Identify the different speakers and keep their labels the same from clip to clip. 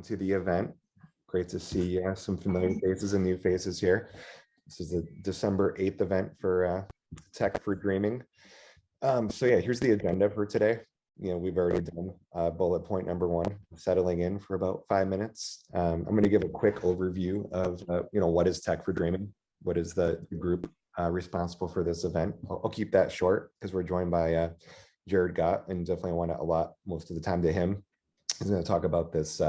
Speaker 1: to the event. Great to see some familiar faces and new faces here. This is the December 8th event for Tech for Dreaming. So yeah, here's the agenda for today. We've already done bullet point number 1, settling in for about 5 minutes. I'm going to give a quick overview of what is Tech for Dreaming, what is the group responsible for this event. I'll keep that short because we're joined by Jarrod Gott, and definitely want to allot most of the time to him. He's going to talk about this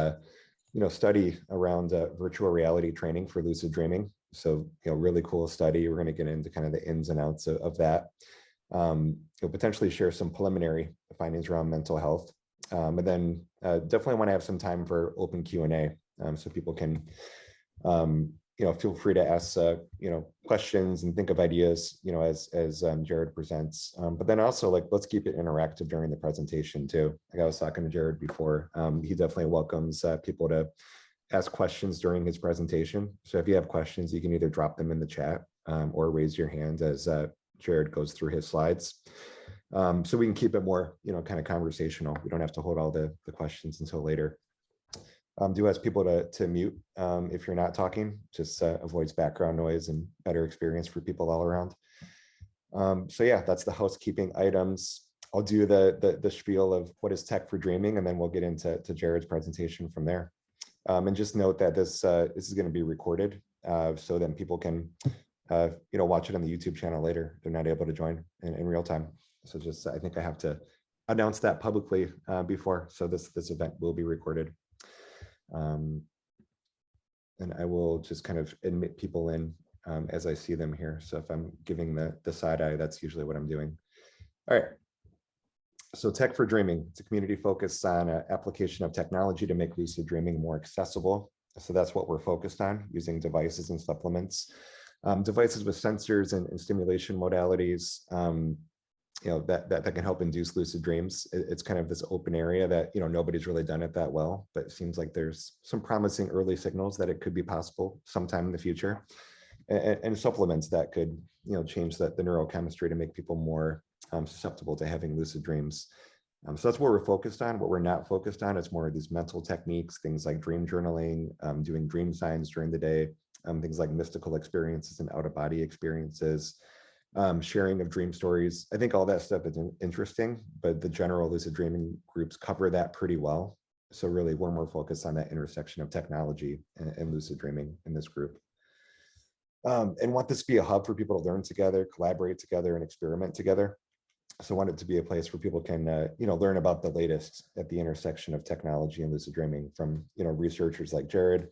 Speaker 1: study around virtual reality training for lucid dreaming. So really cool study. We're going to get into kind of the ins and outs of that. You'll potentially share some preliminary findings around mental health, and then definitely want to have some time for open Q&A, so people can feel free to ask questions and think of ideas as Jarrod presents, but then also let's keep it interactive during the presentation too. Like I was talking to Jarrod before, he definitely welcomes people to ask questions during his presentation. So if you have questions, you can either drop them in the chat or raise your hand as Jarrod goes through his slides, so we can keep it more kind of conversational. We don't have to hold all the questions until later. Do ask people to mute if you're not talking, just avoids background noise and better experience for people all around. So yeah, that's the housekeeping items. I'll do the spiel of what is Tech for Dreaming, and then we'll get into Jarrod's presentation from there. And just note that this is going to be recorded, so then people can watch it on the YouTube channel later. They're not able to join in real time. So just I think I have to announce that publicly before. So this event will be recorded. And I will just kind of admit people in as I see them here. So if I'm giving the side eye, that's usually what I'm doing. All right. So Tech for Dreaming, it's a community focused on application of technology to make lucid dreaming more accessible. So that's what we're focused on, using devices and supplements, devices with sensors and stimulation modalities, that can help induce lucid dreams. It's kind of this open area that nobody's really done it that well, but it seems like there's some promising early signals that it could be possible sometime in the future, and supplements that could change the neurochemistry to make people more susceptible to having lucid dreams. So that's what we're focused on. What we're not focused on is more of these mental techniques, things like dream journaling, doing dream signs during the day, things like mystical experiences and out-of-body experiences, sharing of dream stories. I think all that stuff is interesting, but the general lucid dreaming groups cover that pretty well. So really, we're more focused on that intersection of technology and lucid dreaming in this group. And want this to be a hub for people to learn together, collaborate together, and experiment together. So I want it to be a place where people can, learn about the latest at the intersection of technology and lucid dreaming from, researchers like Jarrod,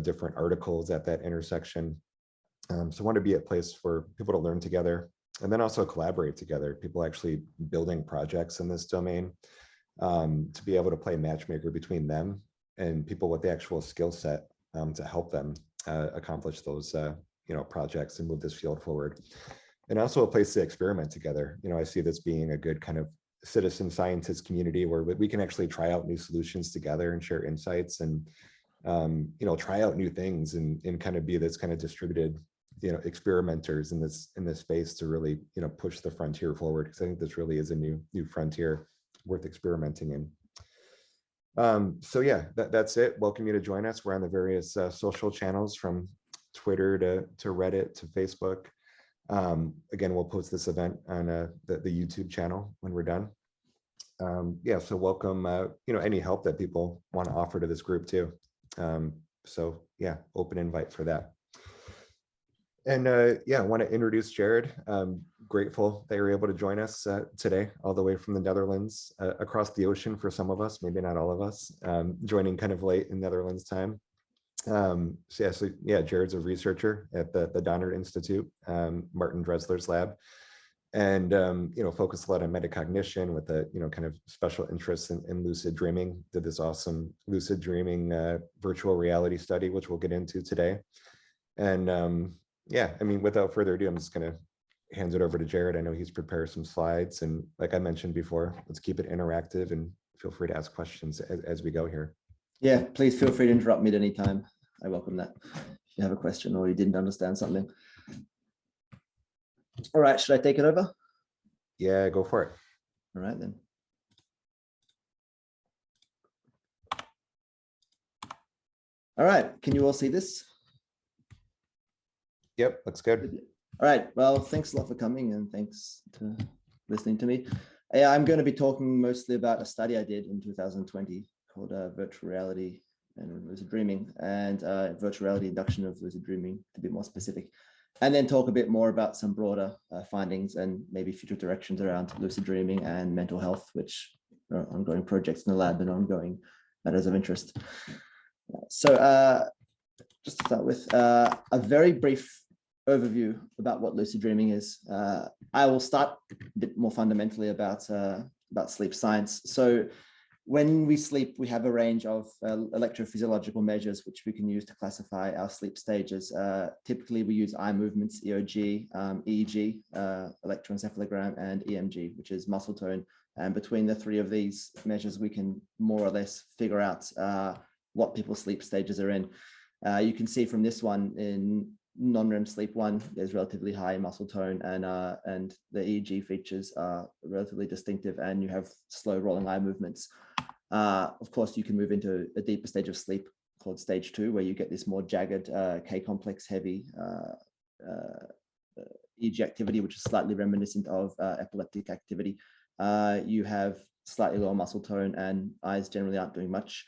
Speaker 1: different articles at that intersection. So I want to be a place for people to learn together and then also collaborate together, people actually building projects in this domain, to be able to play matchmaker between them and people with the actual skill set to help them accomplish those projects and move this field forward. And also a place to experiment together. I see this being a good kind of citizen scientist community where we can actually try out new solutions together and share insights and try out new things and kind of be this kind of distributed experimenters in this space to really push the frontier forward, because I think this really is a new frontier worth experimenting in. So yeah, that's it. Welcome you to join us. We're on the various social channels, from Twitter to Reddit to Facebook. Again, we'll post this event on the YouTube channel when we're done. Yeah, so welcome any help that people want to offer to this group too. So yeah, open invite for that. And yeah, I want to introduce Jarrod. Grateful that you're able to join us today, all the way from the Netherlands, across the ocean for some of us, maybe not all of us, joining kind of late in Netherlands time. So yeah, Jarrod's a researcher at the Donner Institute, Martin Dressler's lab, and focused a lot on metacognition with a kind of special interest in lucid dreaming. Did this awesome lucid dreaming virtual reality study, which we'll get into today. And yeah, I mean, without further ado, I'm just going to hand it over to Jarrod. I know he's prepared some slides, and like I mentioned before, let's keep it interactive and feel free to ask questions as we go here.
Speaker 2: Yeah, please feel free to interrupt me at any time. I welcome that. If you have a question or you didn't understand something. All right, should I take it over?
Speaker 1: Yeah, go for it.
Speaker 2: All right then. All right, can you all see this?
Speaker 1: Yep, looks good.
Speaker 2: All right, well, thanks a lot for coming and thanks to listening to me. I'm going to be talking mostly about a study I did in 2020 called Virtual Reality and Lucid Dreaming, and Virtual Reality Induction of Lucid Dreaming, to be more specific, and then talk a bit more about some broader findings and maybe future directions around lucid dreaming and mental health, which are ongoing projects in the lab and ongoing matters of interest. So just to start with, a very brief overview about what lucid dreaming is. I will start a bit more fundamentally about sleep science. So when we sleep, we have a range of electrophysiological measures which we can use to classify our sleep stages. Typically, we use eye movements, EOG, EEG, electroencephalogram, and EMG, which is muscle tone. And between the three of these measures, we can more or less figure out what people's sleep stages are in. You can see from this one, in non-REM sleep 1, there's relatively high muscle tone, and the EEG features are relatively distinctive, and you have slow rolling eye movements. Of course, you can move into a deeper stage of sleep called stage 2, where you get this more jagged K-complex heavy EEG activity, which is slightly reminiscent of epileptic activity. You have slightly lower muscle tone, and eyes generally aren't doing much.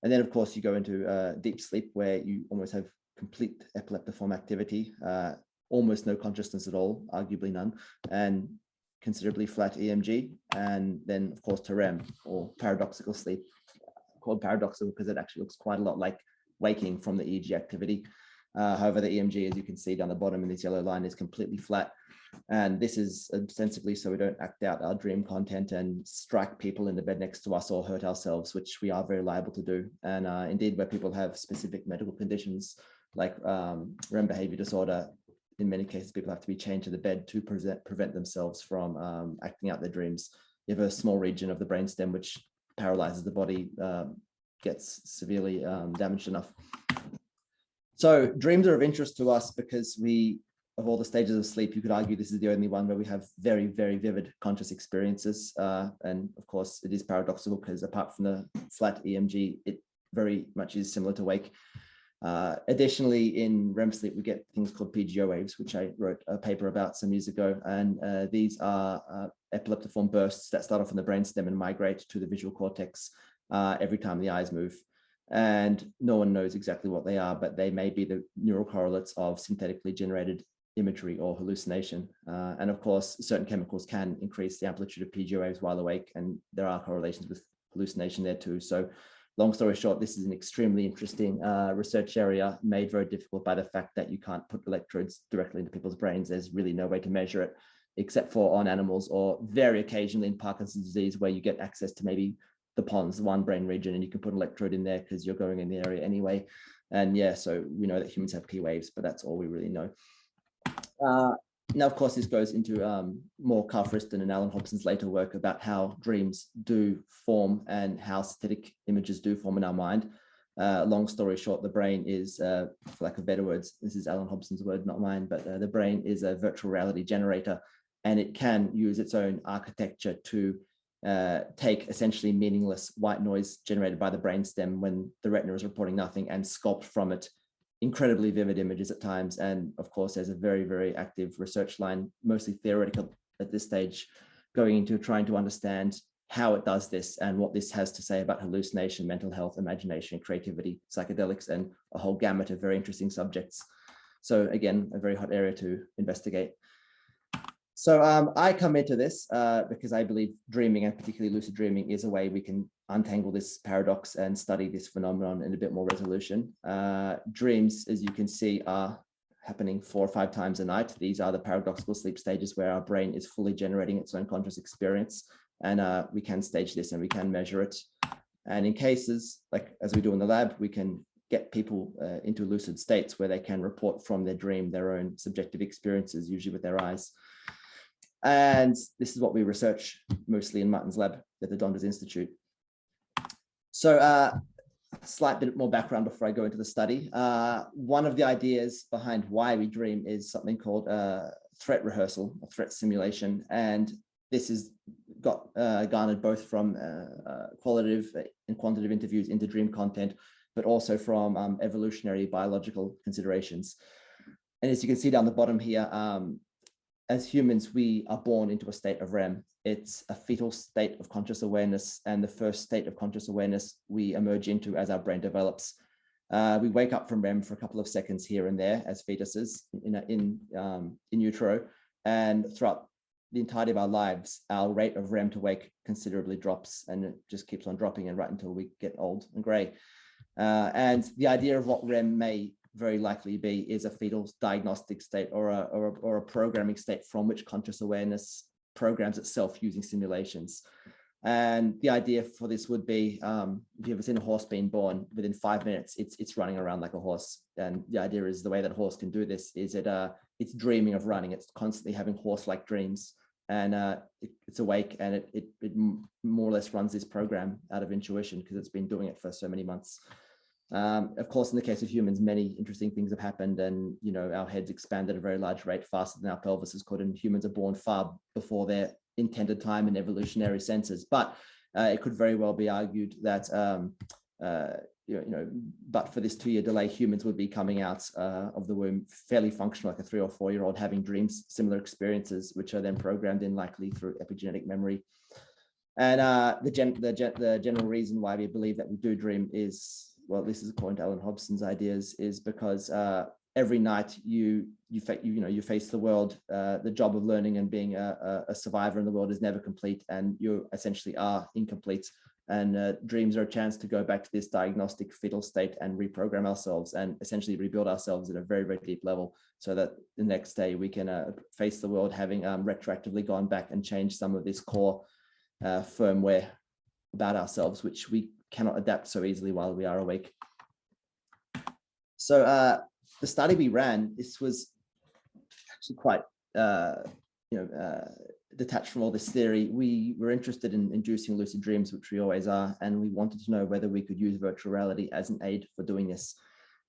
Speaker 2: And then, of course, you go into deep sleep, where you almost have complete epileptiform activity, almost no consciousness at all, arguably none, and considerably flat EMG. And then, of course, to REM, or paradoxical sleep, called paradoxical because it actually looks quite a lot like waking from the EEG activity. However, the EMG, as you can see down the bottom in this yellow line, is completely flat. And this is ostensibly so we don't act out our dream content and strike people in the bed next to us or hurt ourselves, which we are very liable to do. And indeed, where people have specific medical conditions like REM behavior disorder, in many cases, people have to be chained to the bed to prevent themselves from acting out their dreams. You have a small region of the brainstem which paralyzes the body, gets severely damaged enough. So dreams are of interest to us because of all the stages of sleep, you could argue this is the only one where we have very, very vivid conscious experiences. And of course, it is paradoxical because apart from the flat EMG, it very much is similar to wake. Additionally, in REM sleep, we get things called PGO waves, which I wrote a paper about some years ago. And these are epileptiform bursts that start off in the brainstem and migrate to the visual cortex every time the eyes move. And no one knows exactly what they are, but they may be the neural correlates of synthetically generated imagery or hallucination. And of course, certain chemicals can increase the amplitude of PGO waves while awake, and there are correlations with hallucination there too. So long story short, this is an extremely interesting research area made very difficult by the fact that you can't put electrodes directly into people's brains. There's really no way to measure it, except for on animals, or very occasionally in Parkinson's disease, where you get access to maybe the pons, one brain region, and you can put an electrode in there because you're going in the area anyway. And yeah, so we know that humans have P waves, but that's all we really know. Now, of course, this goes into more Carl Friston and Alan Hobson's later work about how dreams do form and how synthetic images do form in our mind. Long story short, the brain is, for lack of better words, this is Alan Hobson's word, not mine, but the brain is a virtual reality generator, and it can use its own architecture to take essentially meaningless white noise generated by the brainstem when the retina is reporting nothing and sculpt from it incredibly vivid images at times. And of course, there's a very, very active research line, mostly theoretical at this stage, going into trying to understand how it does this and what this has to say about hallucination, mental health, imagination, creativity, psychedelics, and a whole gamut of very interesting subjects. So again, a very hot area to investigate. So I come into this because I believe dreaming, and particularly lucid dreaming, is a way we can untangle this paradox and study this phenomenon in a bit more resolution. Dreams, as you can see, are happening 4 or 5 times a night. These are the paradoxical sleep stages where our brain is fully generating its own conscious experience. And we can stage this and we can measure it. And in cases, like as we do in the lab, we can get people into lucid states where they can report from their dream their own subjective experiences, usually with their eyes. And this is what we research mostly in Martin's lab at the Donders Institute. So a slight bit more background before I go into the study. One of the ideas behind why we dream is something called threat rehearsal, or threat simulation. And this is garnered both from qualitative and quantitative interviews into dream content, but also from evolutionary biological considerations. And as you can see down the bottom here, as humans, we are born into a state of REM. It's a fetal state of conscious awareness, and the first state of conscious awareness we emerge into as our brain develops. We wake up from REM for a couple of seconds here and there as fetuses in utero, and throughout the entirety of our lives, our rate of REM to wake considerably drops, and it just keeps on dropping, and right until we get old and gray. And the idea of what REM may very likely be is a fetal diagnostic state or a programming state from which conscious awareness programs itself using simulations. And the idea for this would be, if you've ever seen a horse being born, within 5 minutes, it's running around like a horse. And the idea is the way that a horse can do this is it's dreaming of running. It's constantly having horse-like dreams, and it's awake, and it more or less runs this program out of intuition because it's been doing it for so many months. Of course, in the case of humans, many interesting things have happened, and our heads expand at a very large rate, faster than our pelvis could, and humans are born far before their intended time in evolutionary senses. But it could very well be argued that but for this 2-year delay, humans would be coming out of the womb fairly functional, like a 3 or 4-year-old, having dreams, similar experiences, which are then programmed in likely through epigenetic memory. And the general reason why we believe that we do dream is, well, this is according to Alan Hobson's ideas, is because every night you face the world. The job of learning and being a survivor in the world is never complete, and you essentially are incomplete. And dreams are a chance to go back to this diagnostic fetal state and reprogram ourselves and essentially rebuild ourselves at a very, very deep level, so that the next day we can face the world having retroactively gone back and changed some of this core firmware about ourselves, which we cannot adapt so easily while we are awake. So the study we ran, this was actually quite detached from all this theory. We were interested in inducing lucid dreams, which we always are, and we wanted to know whether we could use virtual reality as an aid for doing this.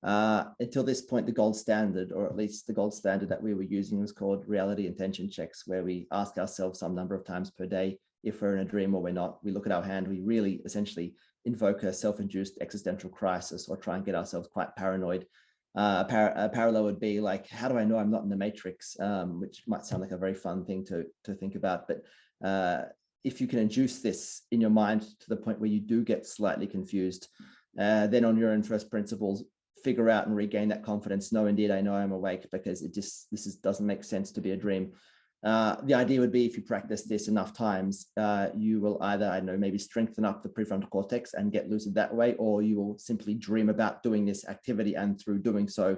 Speaker 2: Until this point, the gold standard, or at least the gold standard that we were using, was called reality intention checks, where we ask ourselves some number of times per day if we're in a dream or we're not. We look at our hand, we really essentially invoke a self-induced existential crisis or try and get ourselves quite paranoid. A parallel would be like, how do I know I'm not in the Matrix? Which might sound like a very fun thing to think about, but if you can induce this in your mind to the point where you do get slightly confused, then on your own first principles, figure out and regain that confidence. No, indeed, I know I'm awake, because this doesn't make sense to be a dream. The idea would be, if you practice this enough times, you will either, I don't know, maybe strengthen up the prefrontal cortex and get lucid that way, or you will simply dream about doing this activity, and through doing so,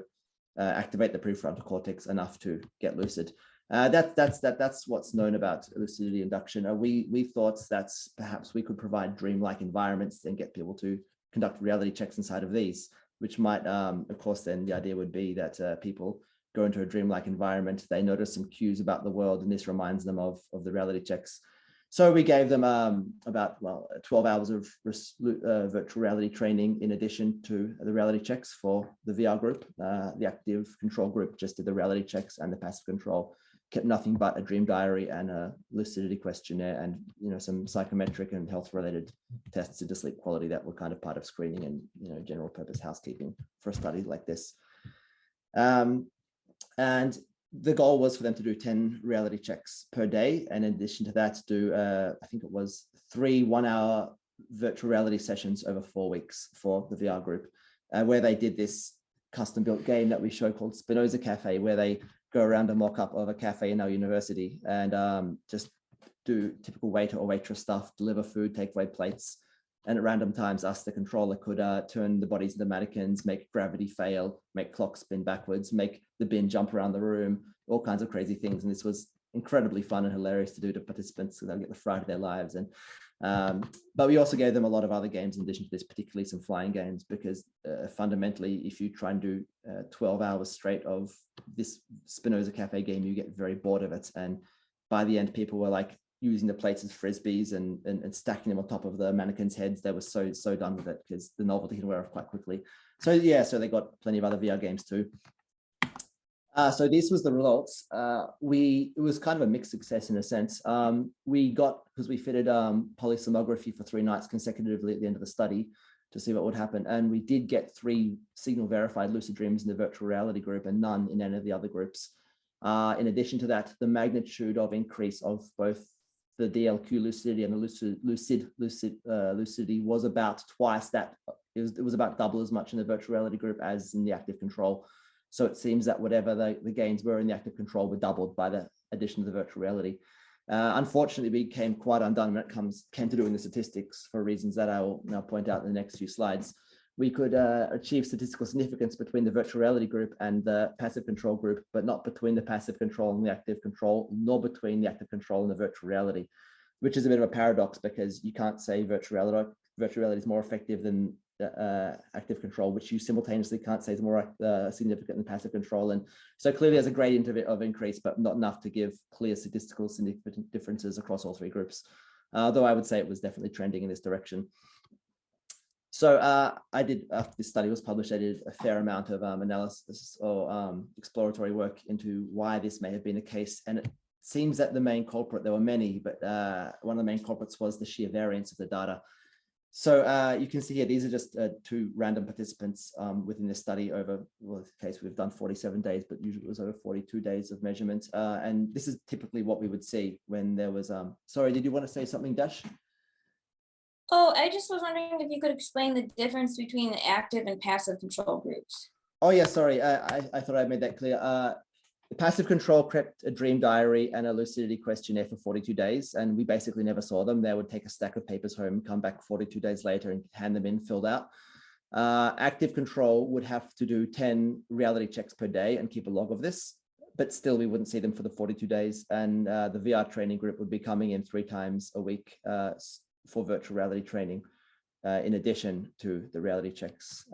Speaker 2: activate the prefrontal cortex enough to get lucid. That's what's known about lucidity induction. We thought that perhaps we could provide dreamlike environments and get people to conduct reality checks inside of these, which might, of course, then the idea would be that people go into a dreamlike environment, they notice some cues about the world, and this reminds them of the reality checks. So we gave them about 12 hours of virtual reality training in addition to the reality checks for the VR group. The active control group just did the reality checks, and the passive control kept nothing but a dream diary and a lucidity questionnaire, and some psychometric and health related tests into sleep quality that were kind of part of screening and general purpose housekeeping for a study like this. And the goal was for them to do 10 reality checks per day. And in addition to that, do, I think it was 3 1-hour virtual reality sessions over 4 weeks for the VR group, where they did this custom built game that we show called Spinoza Cafe, where they go around a mock-up of a cafe in our university and just do typical waiter or waitress stuff, deliver food, take away plates. And at random times, us, the controller, could turn the bodies into mannequins, make gravity fail, make clocks spin backwards, make the bin jump around the room, all kinds of crazy things. And this was incredibly fun and hilarious to do to participants, so they'll get the fright of their lives. And but we also gave them a lot of other games in addition to this, particularly some flying games, because fundamentally, if you try and do 12 hours straight of this Spinoza Cafe game, you get very bored of it. And by the end, people were like using the plates as frisbees and stacking them on top of the mannequins' heads. They were so done with it because the novelty can wear off quite quickly. So yeah, so they got plenty of other VR games too. So this was the results. It was kind of a mixed success in a sense. Because we fitted polysomnography for 3 nights consecutively at the end of the study to see what would happen. And we did get 3 signal verified lucid dreams in the virtual reality group and none in any of the other groups. In addition to that, the magnitude of increase of both the DLQ lucidity and the lucidity was about twice that. It was about double as much in the virtual reality group as in the active control. So it seems that whatever the gains were in the active control were doubled by the addition of the virtual reality. Unfortunately, we became quite undone when it came to doing the statistics for reasons that I will now point out in the next few slides. We could achieve statistical significance between the virtual reality group and the passive control group, but not between the passive control and the active control, nor between the active control and the virtual reality, which is a bit of a paradox because you can't say virtual reality is more effective than active control, which you simultaneously can't say is more significant than passive control. And so clearly there's a gradient of increase, but not enough to give clear statistical significant differences across all 3 groups. Though I would say it was definitely trending in this direction. So I did, after this study was published, I did a fair amount of analysis or exploratory work into why this may have been the case. And it seems that the main culprit, there were many, but one of the main culprits was the sheer variance of the data. So you can see here, these are just 2 random participants within this study over, well, in this case, we've done 47 days, but usually it was over 42 days of measurement. And this is typically what we would see when there was, sorry, did you want to say something, Dash?
Speaker 3: Oh, I just was wondering if you could explain the difference between the active and passive control groups.
Speaker 2: Oh, yeah, sorry. I thought I made that clear. The passive control kept a dream diary and a lucidity questionnaire for 42 days, and we basically never saw them. They would take a stack of papers home, come back 42 days later and hand them in filled out. Active control would have to do 10 reality checks per day and keep a log of this, but still we wouldn't see them for the 42 days. And the VR training group would be coming in 3 times a week for virtual reality training, in addition to the reality checks.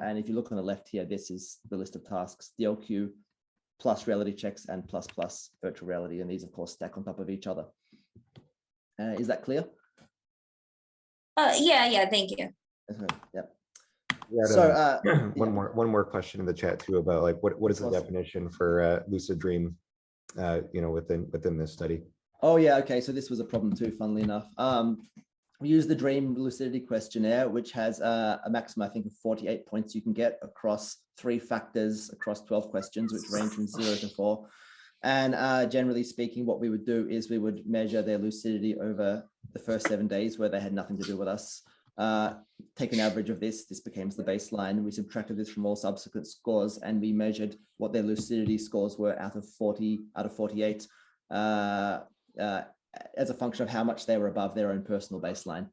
Speaker 2: And if you look on the left here, this is the list of tasks, DLQ, plus reality checks and plus virtual reality. And these, of course, stack on top of each other. Is that clear?
Speaker 3: Yeah, thank you.
Speaker 2: Yep.
Speaker 1: Yeah,
Speaker 2: So
Speaker 1: one more question in the chat too about like what is the definition for lucid dream, within this study?
Speaker 2: Oh yeah, okay. So this was a problem too, funnily enough. We use the dream lucidity questionnaire, which has a maximum, I think, of 48 points you can get across 3 factors across 12 questions, which range from 0 to 4. And generally speaking, what we would do is we would measure their lucidity over the first 7 days where they had nothing to do with us. Take an average of this becomes the baseline. We subtracted this from all subsequent scores, and we measured what their lucidity scores were out of 48. As a function of how much they were above their own personal baseline.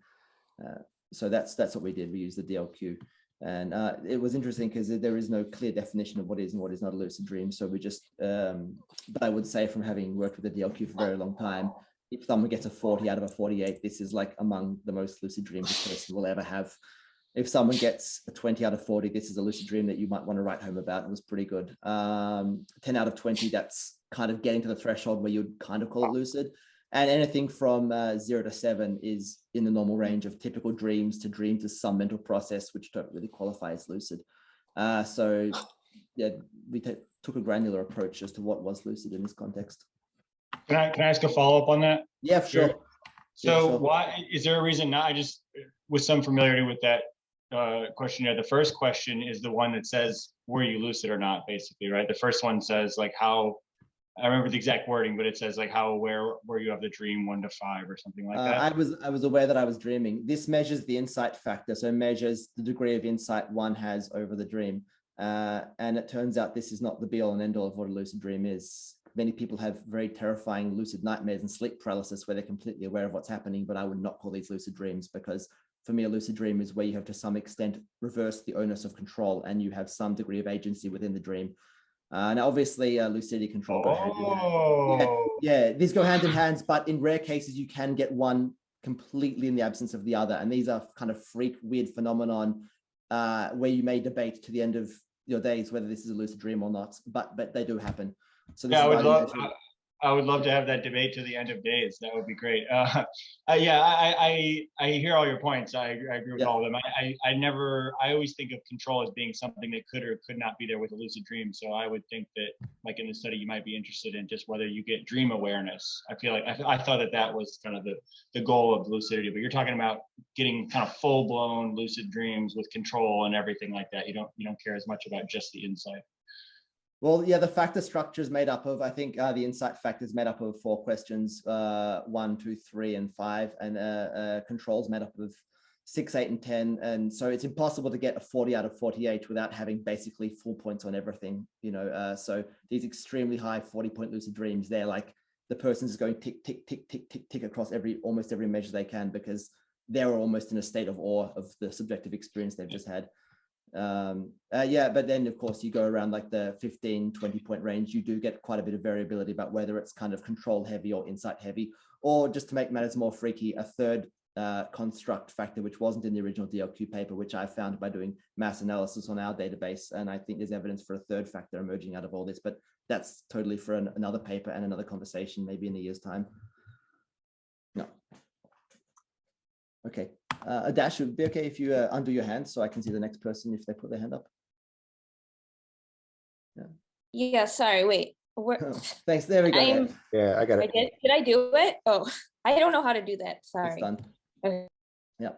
Speaker 2: So that's what we did. We used the DLQ. And it was interesting because there is no clear definition of what is and what is not a lucid dream. So we just, but I would say from having worked with the DLQ for a very long time, if someone gets a 40 out of a 48, this is like among the most lucid dreams a person will ever have. If someone gets a 20 out of 40, this is a lucid dream that you might want to write home about. It was pretty good. 10 out of 20, that's kind of getting to the threshold where you'd kind of call it lucid. And anything from 0 to 7 is in the normal range of typical dreams to dreams of some mental process, which don't really qualify as lucid. So yeah, we took a granular approach as to what was lucid in this context.
Speaker 4: Can I ask a follow-up on that?
Speaker 2: Yeah, sure.
Speaker 4: So
Speaker 2: Yeah, sure.
Speaker 4: why is there a reason not? I just, with some familiarity with that questionnaire, the first question is the one that says, were you lucid or not, basically, right? The first one says like how, I remember the exact wording, but it says like how aware were you of the dream 1 to 5 or something like that?
Speaker 2: I was aware that I was dreaming. This measures the insight factor. So it measures the degree of insight one has over the dream. And it turns out this is not the be all and end all of what a lucid dream is. Many people have very terrifying lucid nightmares and sleep paralysis where they're completely aware of what's happening, but I would not call these lucid dreams because for me, a lucid dream is where you have to some extent reverse the onus of control and you have some degree of agency within the dream. Now, obviously, lucidity control go hand in hand. Yeah, these go hand in hand, but in rare cases, you can get one completely in the absence of the other. And these are kind of freak, weird phenomenon where you may debate to the end of your days whether this is a lucid dream or not, but they do happen. So this
Speaker 4: yeah, I would love to have that debate to the end of days. That would be great. Yeah, I hear all your points. I agree with all of them. I always think of control as being something that could or could not be there with a lucid dream. So I would think that, like in the study, you might be interested in just whether you get dream awareness. I feel like I thought that was kind of the goal of lucidity, but you're talking about getting kind of full blown lucid dreams with control and everything like that. You don't care as much about just the insight.
Speaker 2: Well, yeah, the factor structure is made up of, I think the insight factor is made up of 4 questions, 1, 2, 3, and 5, and controls made up of 6, 8, and 10. And so it's impossible to get a 40 out of 48 without having basically full points on everything, so these extremely high 40-point lucid dreams, they're like the person's just going tick, tick, tick, tick, tick, tick across almost every measure they can, because they're almost in a state of awe of the subjective experience they've just had. Yeah, but then of course you go around like the 15-20 point range, you do get quite a bit of variability about whether it's kind of control heavy or insight heavy, or just to make matters more freaky, a third construct factor which wasn't in the original DLQ paper, which I found by doing mass analysis on our database, and I think there's evidence for a third factor emerging out of all this, but that's totally for another paper and another conversation, maybe in a year's time. No. Okay. Dash, would it be okay if you undo your hand so I can see the next person if they put their hand up?
Speaker 3: Yeah, sorry, wait.
Speaker 2: Oh, thanks, there we go.
Speaker 1: Yeah, I got it.
Speaker 3: Did I do it? Oh, I don't know how to do that, sorry.
Speaker 2: It's done.
Speaker 3: Okay.
Speaker 2: Yeah.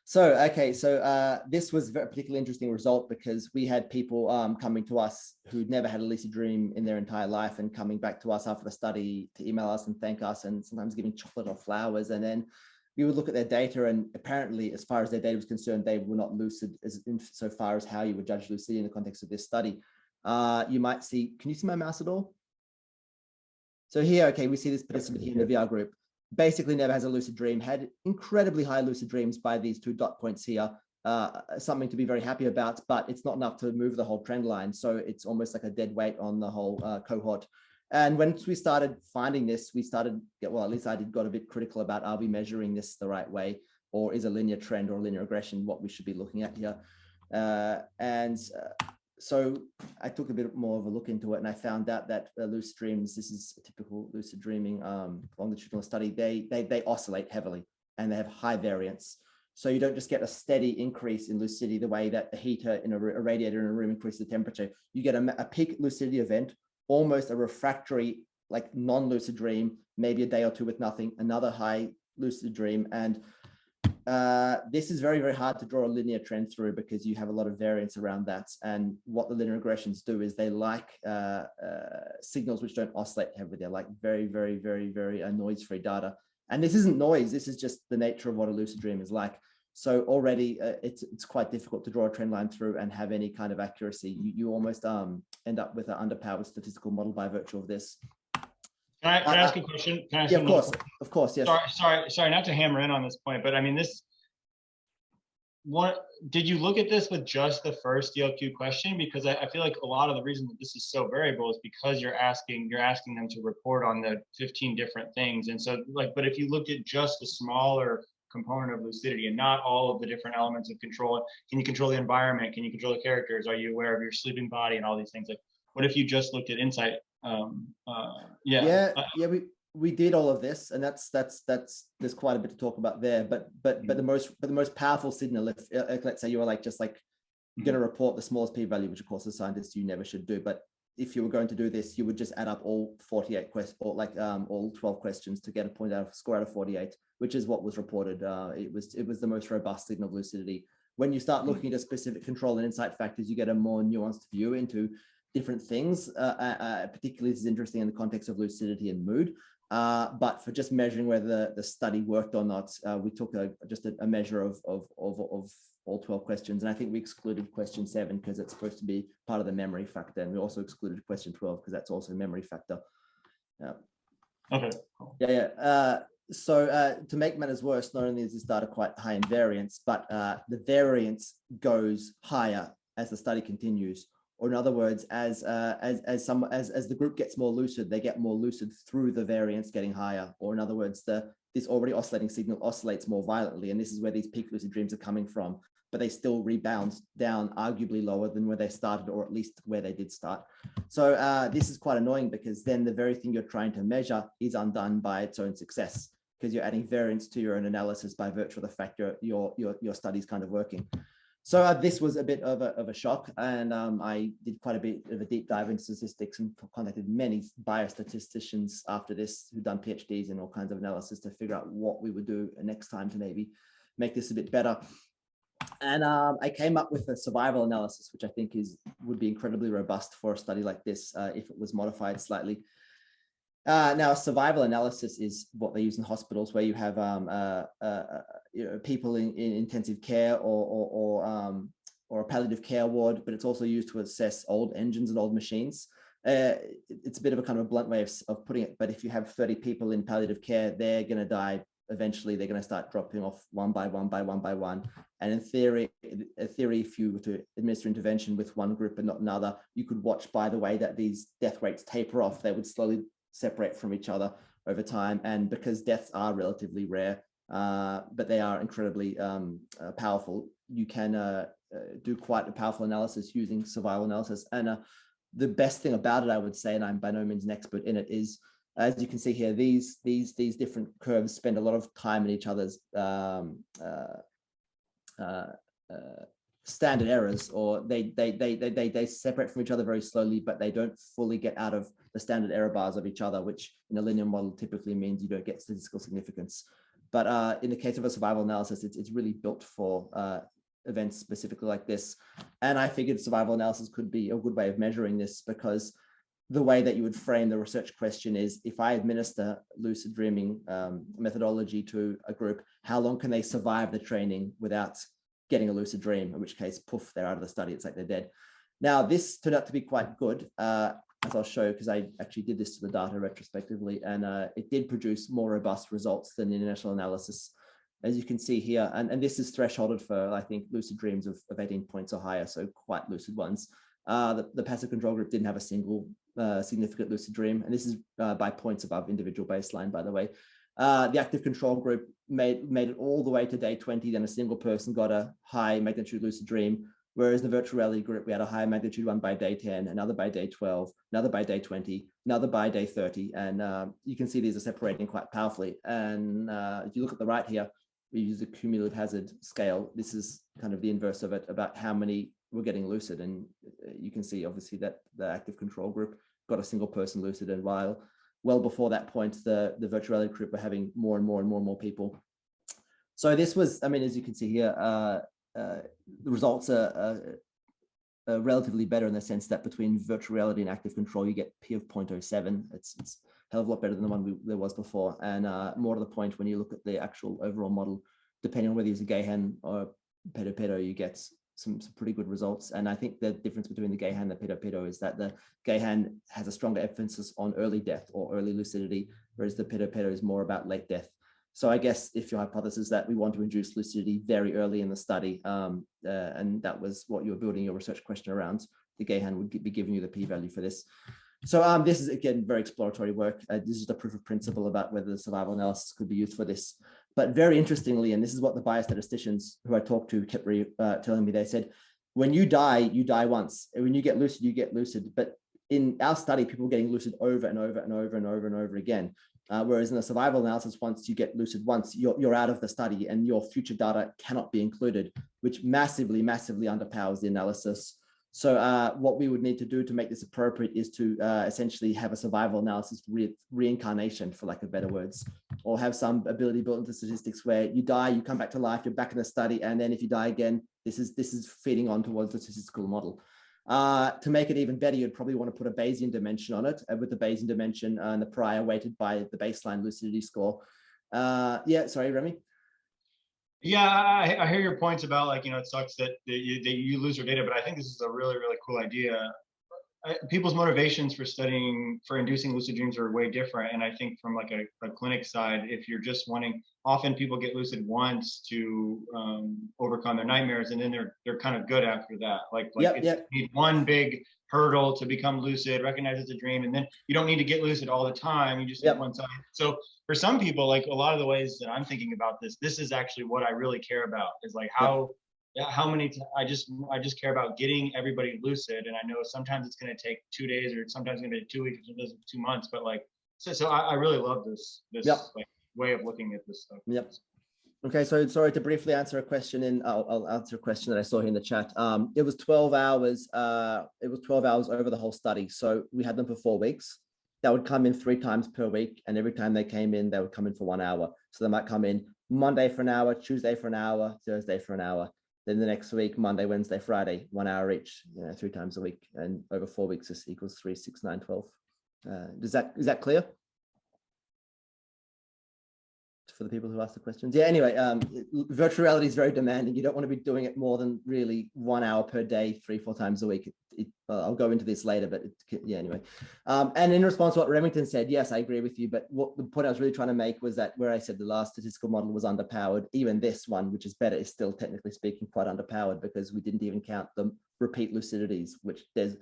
Speaker 2: So, okay, so this was a particularly interesting result because we had people coming to us who'd never had a lucid dream in their entire life and coming back to us after the study to email us and thank us, and sometimes giving chocolate or flowers. And then we would look at their data, and apparently, as far as their data was concerned, they were not lucid so far as how you would judge lucidity in the context of this study. You might see, can you see my mouse at all? So here, okay, we see this participant here in the VR group, basically never has a lucid dream, had incredibly high lucid dreams by these 2 dot points here, something to be very happy about, but it's not enough to move the whole trend line. So it's almost like a dead weight on the whole cohort. And once we started finding this, we started, well, at least I got a bit critical about, are we measuring this the right way? Or is a linear trend or linear regression what we should be looking at here? So I took a bit more of a look into it, and I found out that lucid dreams, this is a typical lucid dreaming longitudinal study, they oscillate heavily and they have high variance. So you don't just get a steady increase in lucidity the way that the heater in a radiator in a room increases the temperature. You get a peak lucidity event, almost a refractory, like non-lucid dream, maybe a day or 2 with nothing, another high lucid dream. And this is very, very hard to draw a linear trend through because you have a lot of variance around that. And what the linear regressions do is they like signals which don't oscillate heavily. They're like very, very, very, very noise-free data. And this isn't noise. This is just the nature of what a lucid dream is like. So already it's quite difficult to draw a trend line through and have any kind of accuracy. You almost end up with an underpowered statistical model by virtue of this.
Speaker 4: Can I ask a question? Can I ask
Speaker 2: yeah, of course, yes.
Speaker 4: Sorry, not to hammer in on this point, but I mean, did you look at this with just the first DLQ question? Because I feel like a lot of the reason that this is so variable is because you're asking them to report on the 15 different things. And so but if you looked at just a smaller component of lucidity and not all of the different elements of control, can you control the environment? Can you control the characters? Are you aware of your sleeping body and all these things? Like, what if you just looked at insight?
Speaker 2: We did all of this, and that's there's quite a bit to talk about there. But the most powerful signal, if let's say you were like just like going to report the smallest p-value, which of course as scientists you never should do, but if you were going to do this, you would just add up all 48 questions, or like all 12 questions to get a score out of 48, which is what was reported. It was the most robust signal of lucidity. When you start looking at specific control and insight factors, you get a more nuanced view into different things. Particularly, this is interesting in the context of lucidity and mood. But for just measuring whether the study worked or not, we took just a measure of all 12 questions. And I think we excluded question 7 because it's supposed to be part of the memory factor. And we also excluded question 12 because that's also a memory factor.
Speaker 4: Okay.
Speaker 2: So to make matters worse, not only is this data quite high in variance, but the variance goes higher as the study continues. Or in other words, as the group gets more lucid, they get more lucid through the variance getting higher. Or in other words, this already oscillating signal oscillates more violently, and this is where these peak lucid dreams are coming from. but they still rebound down arguably lower than where they started, or at least where they did start. So this is quite annoying, because then the very thing you're trying to measure is undone by its own success, because you're adding variance to your own analysis by virtue of the fact your study's kind of working. So this was a bit of a shock, and I did quite a bit of a deep dive into statistics and contacted many biostatisticians after this who've done PhDs in all kinds of analysis to figure out what we would do next time to maybe make this a bit better. And I came up with a survival analysis, which I think would be incredibly robust for a study like this if it was modified slightly. Now, survival analysis is what they use in hospitals, where you have people in intensive care or a palliative care ward, but it's also used to assess old engines and old machines. It's a bit of a kind of a blunt way of putting it, but if you have 30 people in palliative care, they're going to die. Eventually, they're going to start dropping off one by one. And in theory, if you were to administer intervention with one group and not another, you could watch by the way that these death rates taper off. They would slowly separate from each other over time. And because deaths are relatively rare, but they are incredibly powerful, you can do quite a powerful analysis using survival analysis. And the best thing about it, I would say, and I'm by no means an expert in it, is as you can see here, these different curves spend a lot of time in each other's standard errors, or they separate from each other very slowly, but they don't fully get out of the standard error bars of each other, which in a linear model typically means you don't get statistical significance. But in the case of a survival analysis, it's really built for events specifically like this. And I figured survival analysis could be a good way of measuring this, because the way that you would frame the research question is, if I administer lucid dreaming methodology to a group, how long can they survive the training without getting a lucid dream, in which case, poof, they're out of the study. It's like they're dead. Now, this turned out to be quite good, as I'll show, because I actually did this to the data retrospectively, and it did produce more robust results than the initial analysis, as you can see here. And this is thresholded for, I think, lucid dreams of 18 points or higher, so quite lucid ones. The passive control group didn't have a single significant lucid dream, and this is by points above individual baseline, by the way. The active control group made it all the way to day 20, then a single person got a high magnitude lucid dream, whereas the virtual reality group, we had a high magnitude one by day 10, another by day 12, another by day 20, another by day 30, and you can see these are separating quite powerfully. And if you look at the right here, we use the cumulative hazard scale. This is kind of the inverse of it, about how many were getting lucid, and you can see obviously that the active control group got a single person lucid, and while well before that point, the virtual reality group were having more and more people. So this was, I mean, as you can see here, the results are relatively better in the sense that between virtual reality and active control, you get P of 0.07. It's a hell of a lot better than the one there was before. And more to the point, when you look at the actual overall model, depending on whether you use a Gahan or pedo, you get some pretty good results. And I think the difference between the Gahan and the pedo is that the Gahan has a stronger emphasis on early death or early lucidity, whereas the pedo is more about late death. So I guess if your hypothesis is that we want to induce lucidity very early in the study, and that was what you were building your research question around, the Gahan would be giving you the p-value for this. So this is, again, very exploratory work. This is a proof of principle about whether the survival analysis could be used for this. But very interestingly, and this is what the biostatisticians who I talked to kept telling me, they said, when you die once. When you get lucid, you get lucid. But in our study, people were getting lucid over and over again. Whereas in the survival analysis, once you get lucid once, you're out of the study and your future data cannot be included, which massively underpowers the analysis. So what we would need to do to make this appropriate is to essentially have a survival analysis reincarnation, for lack of better words, or have some ability built into statistics where you die, you come back to life, you're back in the study, and then if you die again, this is feeding on towards the statistical model. To make it even better, you'd probably want to put a Bayesian dimension on it, with the Bayesian dimension and the prior weighted by the baseline lucidity score. Yeah, sorry, Remy.
Speaker 4: Yeah, I hear your points about, like, it sucks that you lose your data, but I think this is a really cool idea. People's motivations for inducing lucid dreams are way different. And I think from like a clinic side, if you're just wanting, often people get lucid once to overcome their nightmares, and then they're kind of good after that. Like you need one big hurdle to become lucid, recognize it's a dream, and then you don't need to get lucid all the time. You just need one time. So for some people, like a lot of the ways that I'm thinking about this is actually what I really care about, is like how yeah, I just care about getting everybody lucid, and I know sometimes it's going to take 2 days, or sometimes it's going to be 2 weeks, or sometimes 2 months, but like, so I really love this
Speaker 2: Yep.
Speaker 4: like way of looking at this stuff.
Speaker 2: Yep. Okay, so sorry to briefly answer a question, and I'll answer a question that I saw here in the chat. It was 12 hours. It was 12 hours over the whole study. So we had them for 4 weeks. That would come in 3 times per week, and every time they came in, they would come in for 1 hour. So they might come in Monday for an hour, Tuesday for an hour, Thursday for an hour. Then the next week, Monday, Wednesday, Friday, 1 hour each, 3 times a week, and over 4 weeks, this equals 3, 6, 9, 12. Is that clear? For the people who ask the questions. Yeah, anyway, virtual reality is very demanding. You don't want to be doing it more than really 1 hour per day, 3-4 times a week. I'll go into this later, but yeah, anyway. And in response to what Remington said, yes, I agree with you. But what the point I was really trying to make was that where I said the last statistical model was underpowered, even this one, which is better, is still technically speaking quite underpowered, because we didn't even count the repeat lucidities, which there's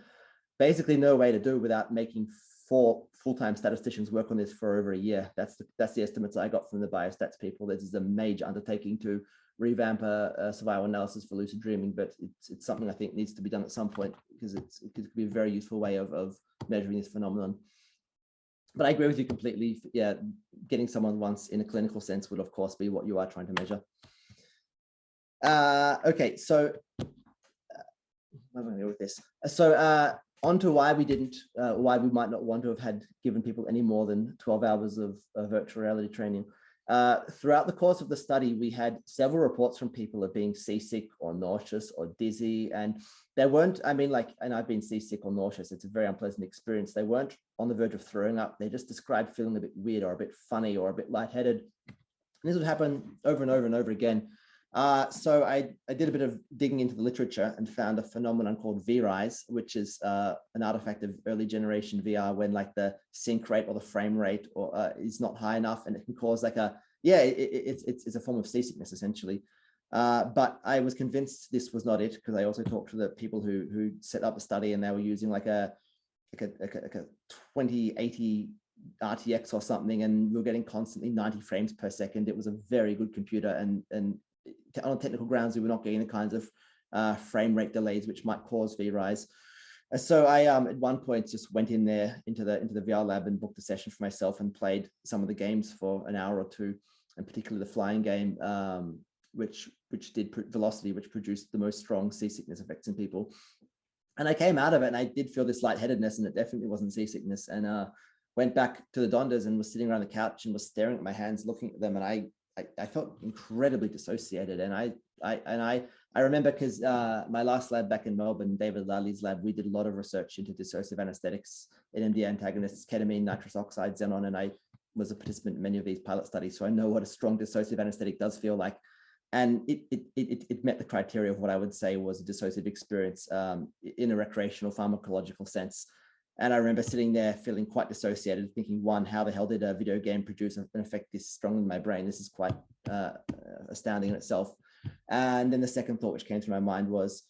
Speaker 2: basically no way to do without making 4 full-time statisticians work on this for over a year. That's the estimates I got from the biostats people. This is a major undertaking to revamp a survival analysis for lucid dreaming, but it's something I think needs to be done at some point, because it could be a very useful way of measuring this phenomenon. But I agree with you completely. Yeah, getting someone once in a clinical sense would of course be what you are trying to measure. Okay, so I'm going to go with this. So on to why we didn't, why we might not want to have had given people any more than 12 hours of virtual reality training. Throughout the course of the study, we had several reports from people of being seasick or nauseous or dizzy, and they weren't, I mean, like, and I've been seasick or nauseous, it's a very unpleasant experience. They weren't on the verge of throwing up. They just described feeling a bit weird or a bit funny or a bit lightheaded. And this would happen over and over and over again. So I did a bit of digging into the literature and found a phenomenon called V-Rise, which is an artifact of early generation VR, when like the sync rate or the frame rate or is not high enough, and it can cause like a, yeah, it's a form of seasickness essentially. But I was convinced this was not it, because I also talked to the people who set up the study, and they were using like a 2080 RTX or something, and we were getting constantly 90 frames per second. It was a very good computer, and on technical grounds, we were not getting the kinds of frame rate delays which might cause V-Rise. So I at one point just went in there into the VR lab and booked a session for myself and played some of the games for an hour or two, and particularly the flying game, which did velocity, which produced the most strong seasickness effects in people. And I came out of it and I did feel this lightheadedness, and it definitely wasn't seasickness. And went back to the Dondas and was sitting around the couch and was staring at my hands, looking at them, and I felt incredibly dissociated. And I remember, because my last lab back in Melbourne, David Lally's lab, we did a lot of research into dissociative anesthetics, NMDA antagonists, ketamine, nitrous oxide, xenon, and I was a participant in many of these pilot studies, so I know what a strong dissociative anesthetic does feel like. And it met the criteria of what I would say was a dissociative experience in a recreational pharmacological sense. And I remember sitting there feeling quite dissociated, thinking, one, how the hell did a video game produce an effect this strong in my brain? This is quite astounding in itself. And then the second thought which came to my mind was,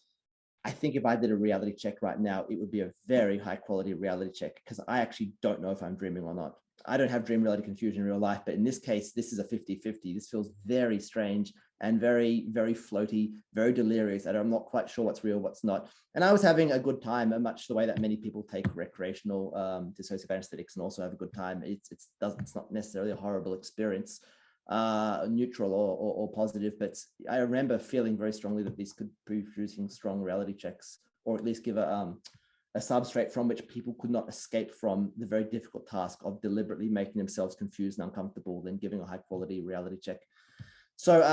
Speaker 2: I think if I did a reality check right now, it would be a very high quality reality check, because I actually don't know if I'm dreaming or not. I don't have dream reality confusion in real life, but in this case, this is a 50-50. This feels very strange and very, very floaty, very delirious. And I'm not quite sure what's real, what's not. And I was having a good time, much the way that many people take recreational dissociative anesthetics and also have a good time. It's not necessarily a horrible experience, neutral or positive, but I remember feeling very strongly that this could be producing strong reality checks, or at least give a substrate from which people could not escape from the very difficult task of deliberately making themselves confused and uncomfortable, then giving a high quality reality check. So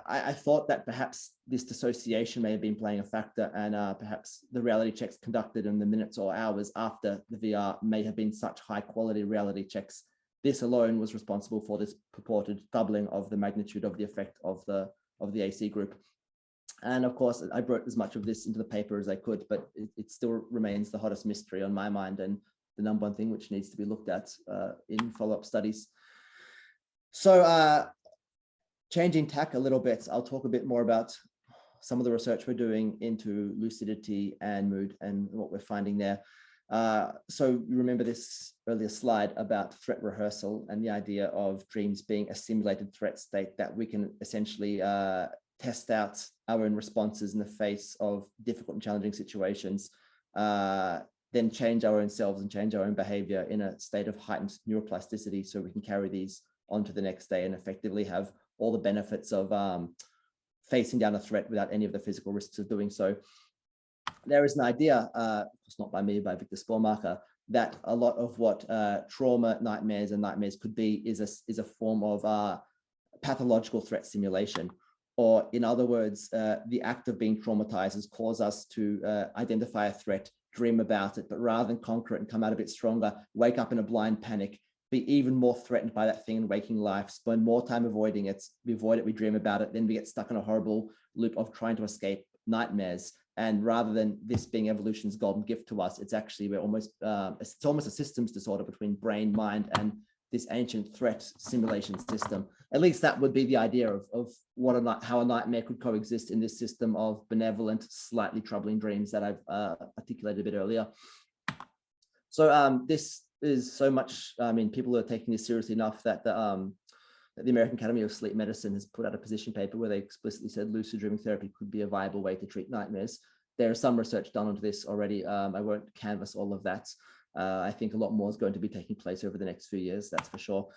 Speaker 2: I thought that perhaps this dissociation may have been playing a factor, and perhaps the reality checks conducted in the minutes or hours after the VR may have been such high quality reality checks. This alone was responsible for this purported doubling of the magnitude of the effect of the AC group. And of course, I brought as much of this into the paper as I could, but it still remains the hottest mystery on my mind, and the number one thing which needs to be looked at in follow-up studies. So changing tack a little bit, I'll talk a bit more about some of the research we're doing into lucidity and mood and what we're finding there. So you remember this earlier slide about threat rehearsal and the idea of dreams being a simulated threat state that we can essentially test out our own responses in the face of difficult and challenging situations, then change our own selves and change our own behavior in a state of heightened neuroplasticity so we can carry these onto the next day and effectively have all the benefits of facing down a threat without any of the physical risks of doing so. There is an idea, it's not by me, by Victor Spormacher, that a lot of what trauma, nightmares, and nightmares could be is a form of pathological threat simulation. Or in other words, the act of being traumatized has caused us to identify a threat, dream about it, but rather than conquer it and come out a bit stronger, wake up in a blind panic, be even more threatened by that thing in waking life, spend more time avoiding it. We avoid it, we dream about it, then we get stuck in a horrible loop of trying to escape nightmares. And rather than this being evolution's golden gift to us, it's actually, it's almost a systems disorder between brain, mind, and this ancient threat simulation system. At least that would be the idea of how a nightmare could coexist in this system of benevolent, slightly troubling dreams that I've articulated a bit earlier. So this is so much, I mean, people are taking this seriously enough that the American Academy of Sleep Medicine has put out a position paper where they explicitly said lucid dreaming therapy could be a viable way to treat nightmares. There is some research done onto this already. I won't canvass all of that. I think a lot more is going to be taking place over the next few years, that's for sure.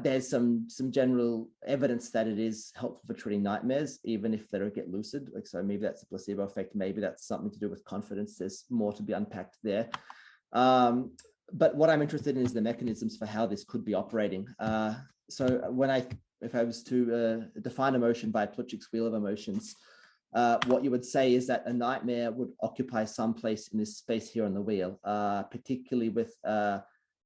Speaker 2: There's some general evidence that it is helpful for treating nightmares, even if they don't get lucid. Like, so maybe that's a placebo effect. Maybe that's something to do with confidence. There's more to be unpacked there. But what I'm interested in is the mechanisms for how this could be operating. So if I was to define emotion by Plutchik's wheel of emotions, what you would say is that a nightmare would occupy some place in this space here on the wheel, particularly with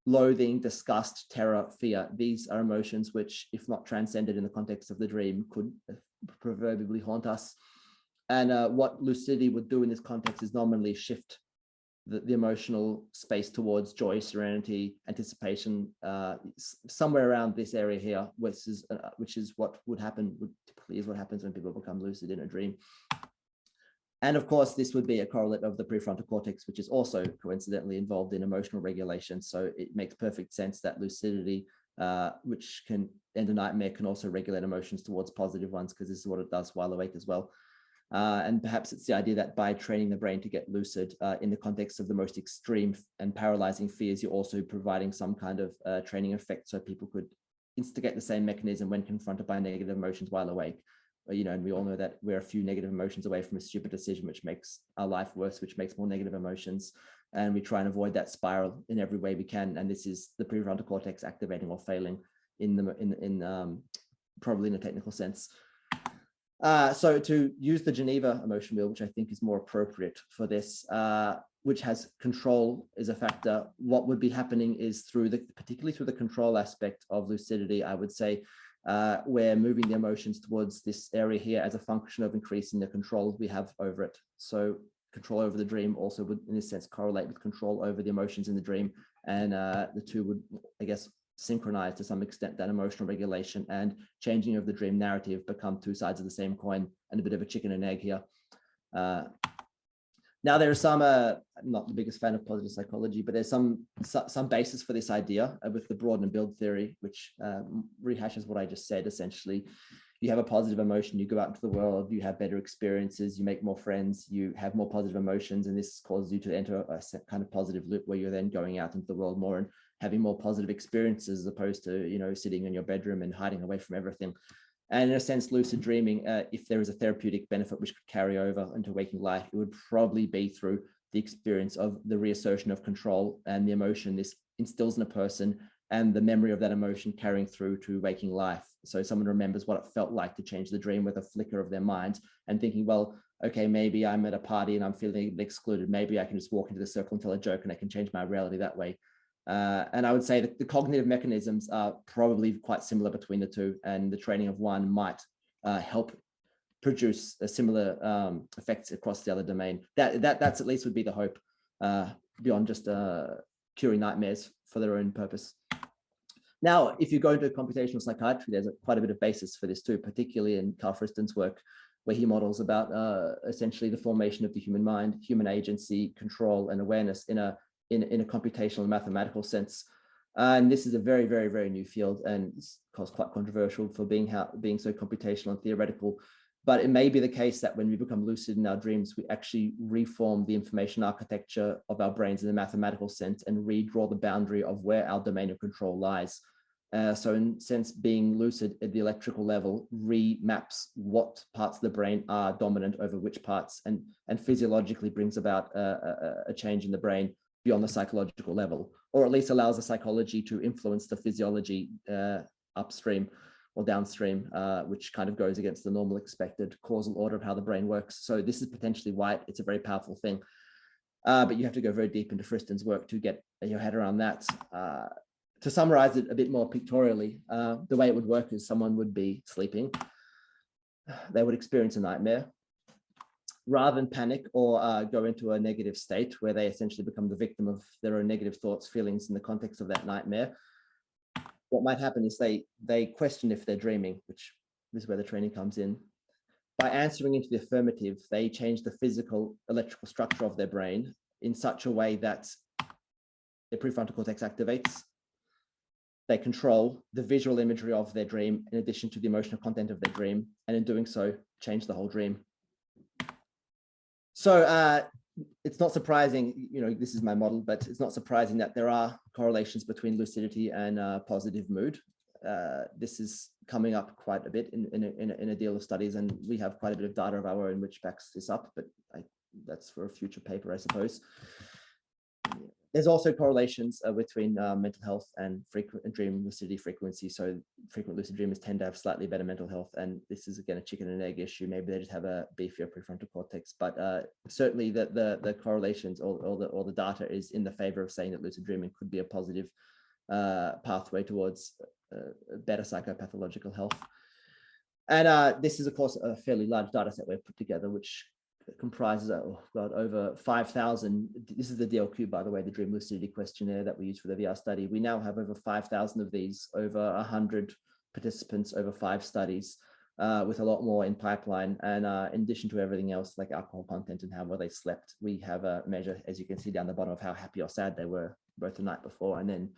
Speaker 2: loathing, disgust, terror, fear. These are emotions which, if not transcended in the context of the dream, could proverbially haunt us. And what lucidity would do in this context is nominally shift the emotional space towards joy, serenity, anticipation, somewhere around this area here, which is what would happen, typically is what happens when people become lucid in a dream. And of course, this would be a correlate of the prefrontal cortex, which is also coincidentally involved in emotional regulation. So it makes perfect sense that lucidity, which can end a nightmare, can also regulate emotions towards positive ones, because this is what it does while awake as well. And perhaps it's the idea that by training the brain to get lucid in the context of the most extreme and paralyzing fears, you're also providing some kind of training effect so people could instigate the same mechanism when confronted by negative emotions while awake. You know, and we all know that we're a few negative emotions away from a stupid decision, which makes our life worse, which makes more negative emotions. And we try and avoid that spiral in every way we can. And this is the prefrontal cortex activating or failing probably in a technical sense. So to use the Geneva emotion wheel, which I think is more appropriate for this, which has control as a factor, what would be happening is particularly through the control aspect of lucidity, I would say, we're moving the emotions towards this area here as a function of increasing the control we have over it. So control over the dream also would, in a sense, correlate with control over the emotions in the dream. And the two would, I guess, synchronize to some extent. That emotional regulation and changing of the dream narrative become two sides of the same coin, and a bit of a chicken and egg here. Now there are some, I'm not the biggest fan of positive psychology, but there's some basis for this idea with the broaden and build theory, which rehashes what I just said. Essentially, you have a positive emotion, you go out into the world, you have better experiences, you make more friends, you have more positive emotions, and this causes you to enter a kind of positive loop where you're then going out into the world more and having more positive experiences, as opposed to, you know, sitting in your bedroom and hiding away from everything. And in a sense, lucid dreaming, if there is a therapeutic benefit which could carry over into waking life, it would probably be through the experience of the reassertion of control and the emotion this instills in a person, and the memory of that emotion carrying through to waking life. So someone remembers what it felt like to change the dream with a flicker of their mind, and thinking, well, okay, maybe I'm at a party and I'm feeling excluded. Maybe I can just walk into the circle and tell a joke and I can change my reality that way. And I would say that the cognitive mechanisms are probably quite similar between the two, and the training of one might help produce a similar effects across the other domain. That's at least would be the hope, beyond just curing nightmares for their own purpose. Now, if you go into computational psychiatry, there's quite a bit of basis for this too, particularly in Carl Friston's work, where he models about essentially the formation of the human mind, human agency, control, and awareness in a computational and mathematical sense. And this is a very, very, very new field, and it's quite controversial for being so computational and theoretical. But it may be the case that when we become lucid in our dreams, we actually reform the information architecture of our brains in a mathematical sense and redraw the boundary of where our domain of control lies. So in a sense, being lucid at the electrical level remaps what parts of the brain are dominant over which parts, and physiologically brings about a change in the brain beyond the psychological level, or at least allows the psychology to influence the physiology upstream or downstream, which kind of goes against the normal expected causal order of how the brain works. So this is potentially why it's a very powerful thing. But you have to go very deep into Friston's work to get your head around that. To summarize it a bit more pictorially, the way it would work is someone would be sleeping. They would experience a nightmare. Rather than panic or go into a negative state where they essentially become the victim of their own negative thoughts, feelings in the context of that nightmare, what might happen is they question if they're dreaming, which is where the training comes in. By answering into the affirmative, they change the physical electrical structure of their brain in such a way that their prefrontal cortex activates. They control the visual imagery of their dream in addition to the emotional content of their dream, and in doing so, change the whole dream. So it's not surprising, this is my model, but it's not surprising that there are correlations between lucidity and positive mood. This is coming up quite a bit in a deal of studies, and we have quite a bit of data of our own which backs this up, but that's for a future paper, I suppose. There's also correlations between mental health and frequent dream lucidity frequency. So frequent lucid dreamers tend to have slightly better mental health. And this is, again, a chicken and egg issue. Maybe they just have a beefier prefrontal cortex. But certainly the correlations or the data is in the favor of saying that lucid dreaming could be a positive pathway towards better psychopathological health. And this is, of course, a fairly large data set we've put together, which comprises over 5,000. This is the DLQ, by the way, the Dream Lucidity Questionnaire that we use for the VR study. We now have over 5,000 of these, over 100 participants over 5 studies, with a lot more in pipeline. And in addition to everything else, like alcohol content and how well they slept, we have a measure, as you can see down the bottom, of how happy or sad they were both the night before and then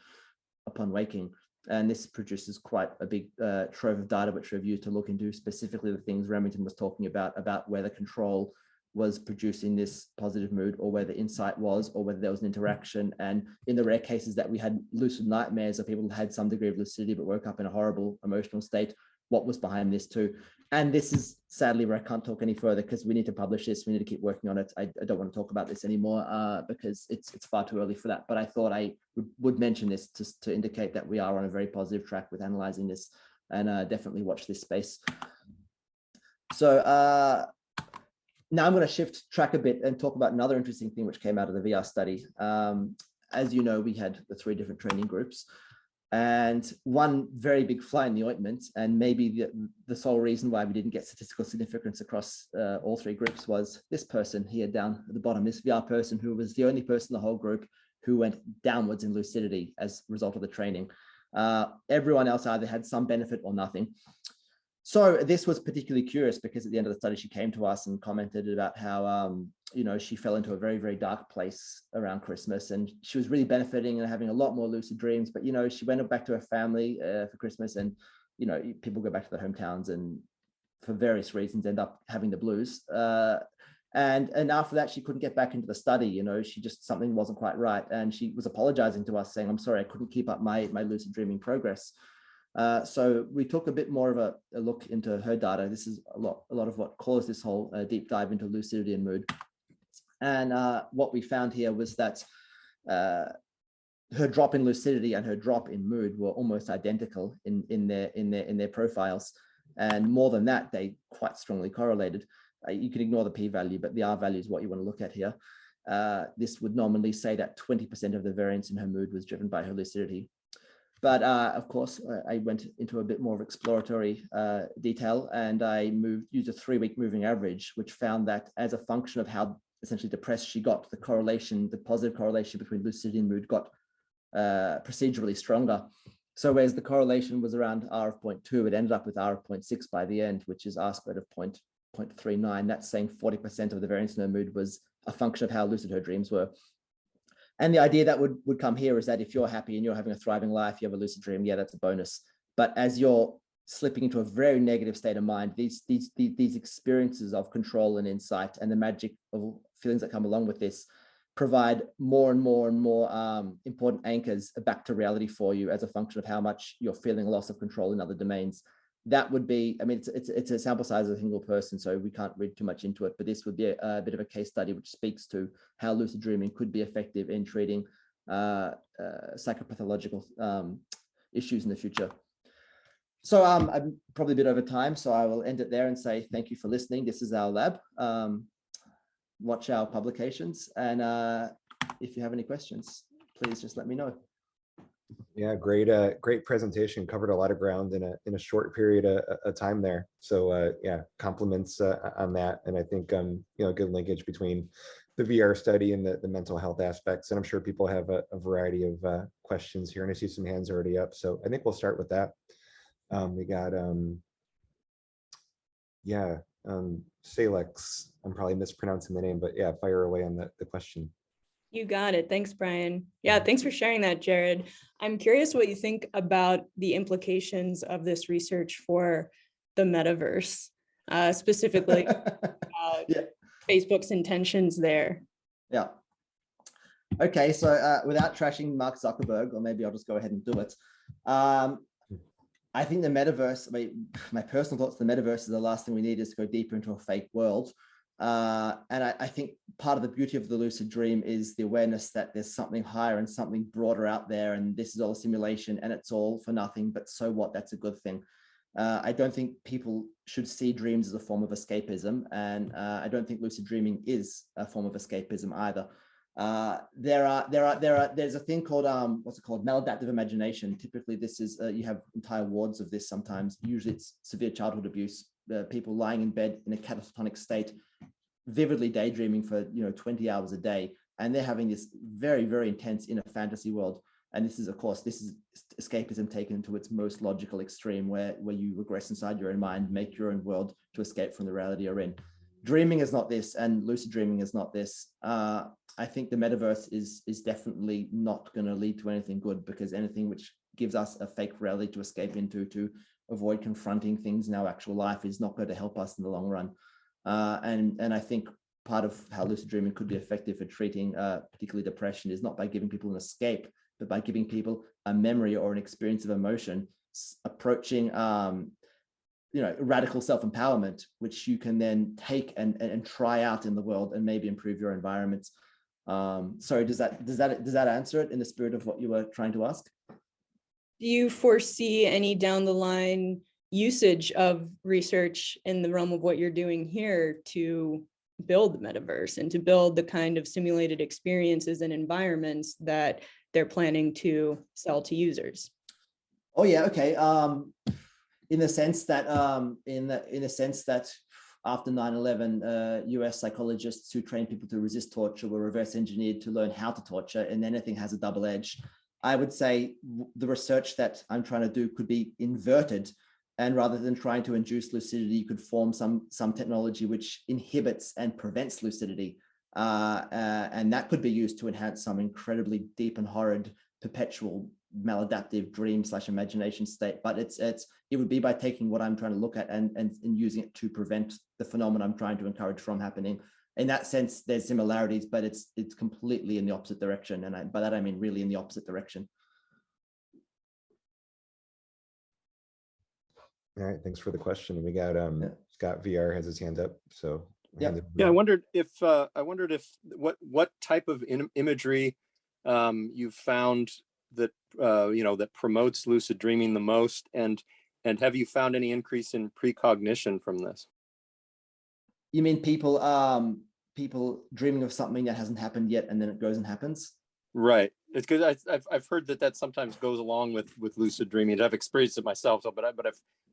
Speaker 2: upon waking. And this produces quite a big trove of data, which we've used to look into specifically the things Remington was talking about whether control was producing this positive mood, or whether insight was, or whether there was an interaction. And in the rare cases that we had lucid nightmares, or people had some degree of lucidity but woke up in a horrible emotional state, what was behind this too? And this is sadly where I can't talk any further, because we need to publish this. We need to keep working on it. I don't want to talk about this anymore because it's far too early for that. But I thought I would mention this to indicate that we are on a very positive track with analyzing this, and definitely watch this space. So now I'm going to shift track a bit and talk about another interesting thing which came out of the VR study. As you know, we had the 3 different training groups. And one very big fly in the ointment, and maybe the sole reason why we didn't get statistical significance across all 3 groups, was this person here down at the bottom, this VR person who was the only person in the whole group who went downwards in lucidity as a result of the training. Everyone else either had some benefit or nothing. So this was particularly curious because at the end of the study, she came to us and commented about how, she fell into a very, very dark place around Christmas, and she was really benefiting and having a lot more lucid dreams. But, she went back to her family for Christmas, and, people go back to their hometowns and for various reasons end up having the blues. And after that, she couldn't get back into the study. She just, something wasn't quite right. And she was apologizing to us saying, I'm sorry, I couldn't keep up my lucid dreaming progress. So we took a bit more of a look into her data. This is a lot of what caused this whole deep dive into lucidity and mood. And what we found here was that her drop in lucidity and her drop in mood were almost identical in their profiles. And more than that, they quite strongly correlated. You can ignore the p-value, but the r-value is what you want to look at here. This would normally say that 20% of the variance in her mood was driven by her lucidity. But of course, I went into a bit more of exploratory detail, and I used a 3-week moving average, which found that as a function of how essentially depressed she got, the positive correlation between lucidity and mood got procedurally stronger. So whereas the correlation was around R of 0.2, it ended up with R of 0.6 by the end, which is R squared of 0.39. That's saying 40% of the variance in her mood was a function of how lucid her dreams were. And the idea that would come here is that if you're happy and you're having a thriving life, you have a lucid dream, yeah, that's a bonus. But as your slipping into a very negative state of mind, these experiences of control and insight and the magic of feelings that come along with this provide more and more and more important anchors back to reality for you as a function of how much you're feeling loss of control in other domains. That would be, I mean, it's a sample size of a single person, so we can't read too much into it, but this would be a bit of a case study which speaks to how lucid dreaming could be effective in treating psychopathological issues in the future. So I'm probably a bit over time, so I will end it there and say thank you for listening. This is our lab. Watch our publications, and if you have any questions, please just let me know.
Speaker 1: Yeah, great presentation. Covered a lot of ground in a short period of time there. So yeah, compliments on that, and I think you know, good linkage between the VR study and the mental health aspects. And I'm sure people have a variety of questions here, and I see some hands already up. So I think we'll start with that. We got yeah, Salex. I'm probably mispronouncing the name, but yeah, fire away on the question.
Speaker 5: You got it. Thanks, Brian. Yeah, thanks for sharing that, Jarrod. I'm curious what you think about the implications of this research for the metaverse, specifically
Speaker 2: Yeah.
Speaker 5: Facebook's intentions there.
Speaker 2: Yeah. Okay, so without trashing Mark Zuckerberg, or maybe I'll just go ahead and do it. I think the metaverse, my personal thoughts, the metaverse is the last thing we need is to go deeper into a fake world. And I think part of the beauty of the lucid dream is the awareness that there's something higher and something broader out there, and this is all a simulation and it's all for nothing, but so what? That's a good thing. I don't think people should see dreams as a form of escapism, and I don't think lucid dreaming is a form of escapism either. There's a thing called what's it called, maladaptive imagination. Typically this is you have entire wards of this. Sometimes, usually it's severe childhood abuse, people lying in bed in a catatonic state, vividly daydreaming for 20 hours a day, and they're having this very, very intense inner fantasy world. And this is, of course, this is escapism taken to its most logical extreme, where you regress inside your own mind, make your own world to escape from the reality you're in. Dreaming is not this, and lucid dreaming is not this. I think the metaverse is definitely not going to lead to anything good, because anything which gives us a fake reality to escape into, to avoid confronting things in our actual life, is not going to help us in the long run. And I think part of how lucid dreaming could be effective for treating particularly depression is not by giving people an escape, but by giving people a memory or an experience of emotion, approaching radical self-empowerment, which you can then take and try out in the world and maybe improve your environments. Sorry, does that answer it in the spirit of what you were trying to ask?
Speaker 5: Do you foresee any down the line usage of research in the realm of what you're doing here to build the metaverse and to build the kind of simulated experiences and environments that they're planning to sell to users?
Speaker 2: Oh yeah, okay. In the sense that after 9/11, US psychologists who train people to resist torture were reverse engineered to learn how to torture, and anything has a double edge. I would say the research that I'm trying to do could be inverted, and rather than trying to induce lucidity, you could form some technology which inhibits and prevents lucidity. And that could be used to enhance some incredibly deep and horrid perpetual maladaptive dream/imagination state. But it would be by taking what I'm trying to look at and using it to prevent the phenomenon I'm trying to encourage from happening. In that sense, there's similarities, but it's completely in the opposite direction. And by that, I mean really in the opposite direction.
Speaker 1: All right, thanks for the question. We got Scott VR has his hand up, so
Speaker 2: yeah.
Speaker 6: I wondered if what type of imagery you've found that that promotes lucid dreaming the most, and have you found any increase in precognition from this?
Speaker 2: You mean people dreaming of something that hasn't happened yet, and then it goes and happens?
Speaker 6: Right. It's because I've heard that sometimes goes along with lucid dreaming. I've experienced it myself, but I've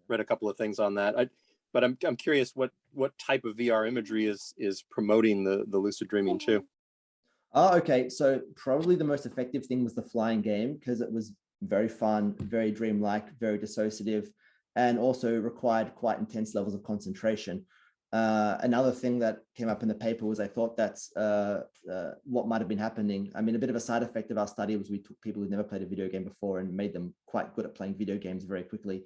Speaker 6: read a couple of things on that. But I'm curious what type of VR imagery is promoting the lucid dreaming too.
Speaker 2: Oh, okay. So probably the most effective thing was the flying game, because it was very fun, very dreamlike, very dissociative, and also required quite intense levels of concentration. Another thing that came up in the paper was I thought that's what might have been happening. I mean, a bit of a side effect of our study was we took people who'd never played a video game before and made them quite good at playing video games very quickly.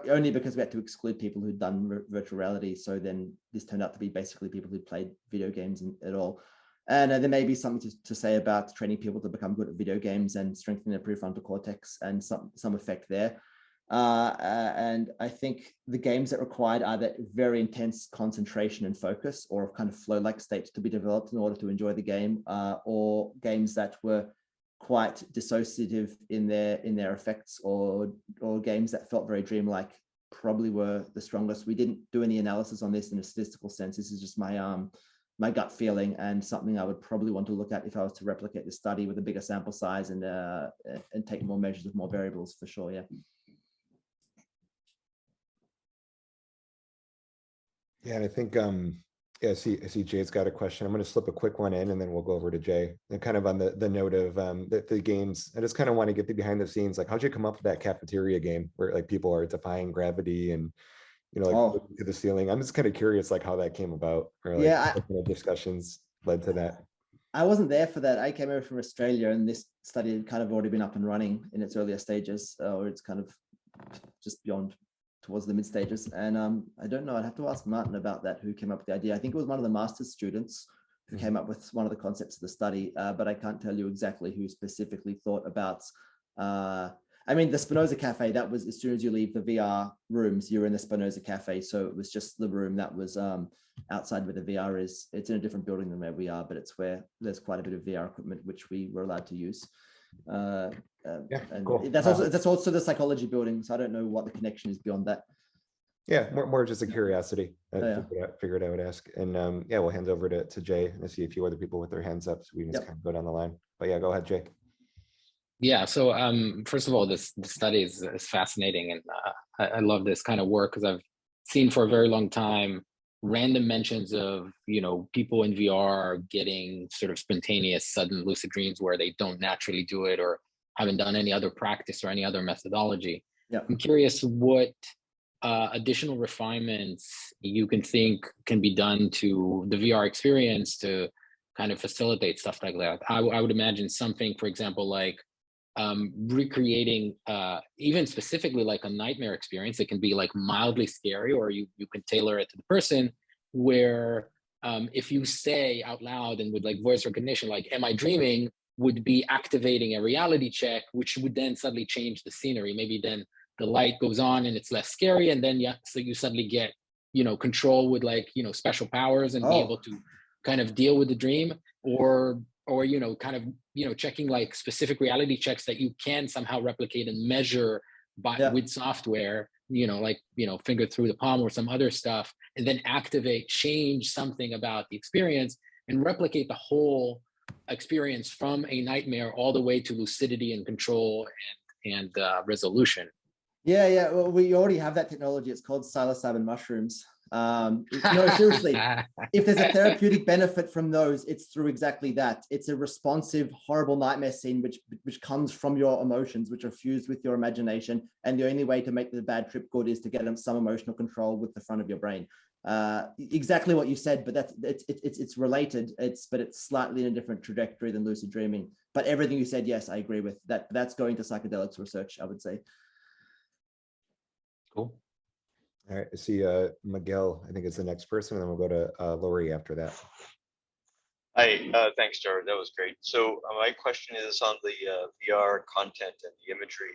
Speaker 2: only because we had to exclude people who'd done virtual reality. So then this turned out to be basically people who played video games at all. And there may be something to say about training people to become good at video games and strengthening their prefrontal cortex and some effect there. And I think the games that required either very intense concentration and focus or kind of flow-like states to be developed in order to enjoy the game, or games that were quite dissociative in their effects, or games that felt very dreamlike, probably were the strongest. We didn't do any analysis on this in a statistical sense. This is just my gut feeling and something I would probably want to look at if I was to replicate the study with a bigger sample size and take more measures of more variables for sure. Yeah.
Speaker 1: Yeah, and I think yeah, I see Jay's got a question. I'm going to slip a quick one in and then we'll go over to Jay. And kind of on the note of the games, I just kind of want to get the behind the scenes, like how'd you come up with that cafeteria game where like people are defying gravity and like looking to the ceiling? I'm just kind of curious like how that came about, or like what kind of discussions led to that.
Speaker 2: I wasn't there for that. I came over from Australia and this study had kind of already been up and running in its earlier stages, or it's kind of just beyond towards the mid stages. And I don't know, I'd have to ask Martin about that, who came up with the idea. I think it was one of the master's students who came up with one of the concepts of the study, but I can't tell you exactly who specifically thought about, I mean, the Spinoza Cafe, that was as soon as you leave the VR rooms, you're in the Spinoza Cafe. So it was just the room that was outside where the VR is. It's in a different building than where we are, but it's where there's quite a bit of VR equipment, which we were allowed to use.
Speaker 1: Cool.
Speaker 2: That's also the psychology building. So I don't know what the connection is beyond that.
Speaker 1: Yeah, more just a curiosity. Figured I would ask. And yeah, we'll hand over to Jay and I see a few other people with their hands up, so we can just kind of go down the line. But yeah, go ahead, Jay.
Speaker 7: Yeah, so first of all, the study is fascinating, and I love this kind of work because I've seen for a very long time random mentions of people in VR getting sort of spontaneous sudden lucid dreams where they don't naturally do it or haven't done any other practice or any other methodology. I'm curious what additional refinements you can think can be done to the VR experience to kind of facilitate stuff like that. I would imagine something, for example, like recreating even specifically like a nightmare experience. It can be like mildly scary, or you can tailor it to the person, where if you say out loud and with like voice recognition, like, am I dreaming, would be activating a reality check, which would then suddenly change the scenery. Maybe then the light goes on and it's less scary, and then so you suddenly get control with like special powers and be able to kind of deal with the dream, or kind of checking like specific reality checks that you can somehow replicate and measure with software, like finger through the palm or some other stuff, and then change something about the experience and replicate the whole experience from a nightmare all the way to lucidity and control and resolution.
Speaker 2: Yeah. Well, we already have that technology. It's called psilocybin mushrooms. No, seriously, if there's a therapeutic benefit from those, it's through exactly that. It's a responsive, horrible nightmare scene, which comes from your emotions, which are fused with your imagination. And the only way to make the bad trip good is to get some emotional control with the front of your brain. Exactly what you said, but it's related. But it's slightly in a different trajectory than lucid dreaming. But everything you said, yes, I agree with that. That's going to psychedelics research, I would say.
Speaker 7: Cool.
Speaker 1: All right, I see Miguel, I think is the next person, and then we'll go to Lori after that.
Speaker 8: Hi, thanks, Jarrod. That was great. So my question is on the VR content and the imagery.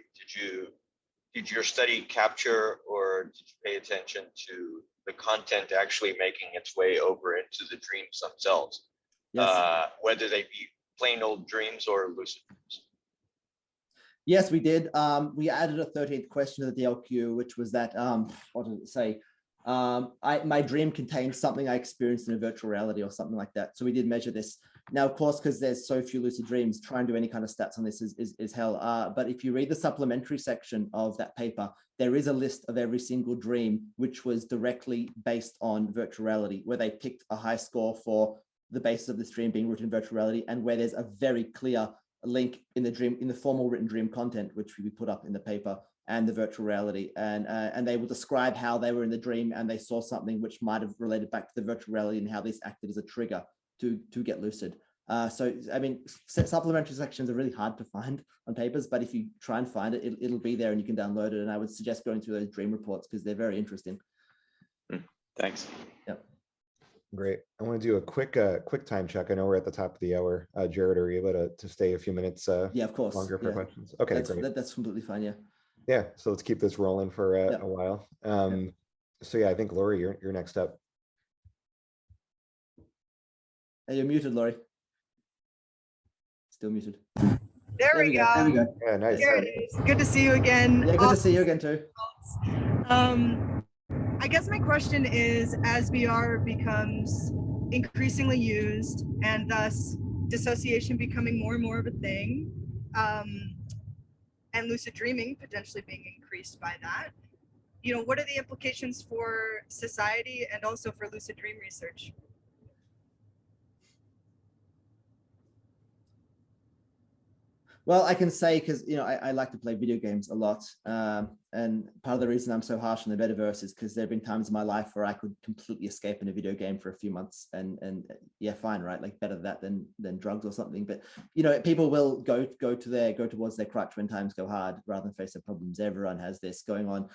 Speaker 8: Did your study capture, or did you pay attention to the content actually making its way over into the dreams themselves? Yes. Whether they be plain old dreams or lucid dreams?
Speaker 2: Yes, we did. We added a 13th question to the DLQ, which was that, what did it say? My dream contains something I experienced in a virtual reality or something like that. So we did measure this. Now, of course, because there's so few lucid dreams, try and do any kind of stats on this is hell. But if you read the supplementary section of that paper, there is a list of every single dream, which was directly based on virtual reality, where they picked a high score for the basis of this dream being rooted in virtual reality, and where there's a very clear link in the dream, in the formal written dream content, which we put up in the paper, and the virtual reality, and they will describe how they were in the dream and they saw something which might have related back to the virtual reality and how this acted as a trigger to get lucid. So, I mean, supplementary sections are really hard to find on papers, but if you try and find it, it'll be there and you can download it. And I would suggest going through those dream reports because they're very interesting.
Speaker 8: Thanks.
Speaker 2: Yep.
Speaker 1: Great. I want to do a quick time check. I know we're at the top of the hour. Jarrod, are you able to stay a few minutes
Speaker 2: yeah, of course.
Speaker 1: longer for questions? Okay, great.
Speaker 2: That's completely fine, yeah.
Speaker 1: Yeah, so let's keep this rolling for a while. So yeah, I think Lori, you're next up.
Speaker 2: Hey, you're muted, Lori. Still muted.
Speaker 9: There we go.
Speaker 2: There we go.
Speaker 1: Yeah, nice.
Speaker 9: There it is. Good to see you again.
Speaker 2: Yeah, good to see you again too.
Speaker 9: I guess my question is, as VR becomes increasingly used and thus dissociation becoming more and more of a thing, and lucid dreaming potentially being increased by that, you know, what are the implications for society and also for lucid dream research?
Speaker 2: Well, I can say, because, you know, I like to play video games a lot. And part of the reason I'm so harsh on the metaverse is because there have been times in my life where I could completely escape in a video game for a few months and yeah, fine, right? Like better that than drugs or something. But, you know, people will go towards their crutch when times go hard rather than face the problems. Everyone has this going on.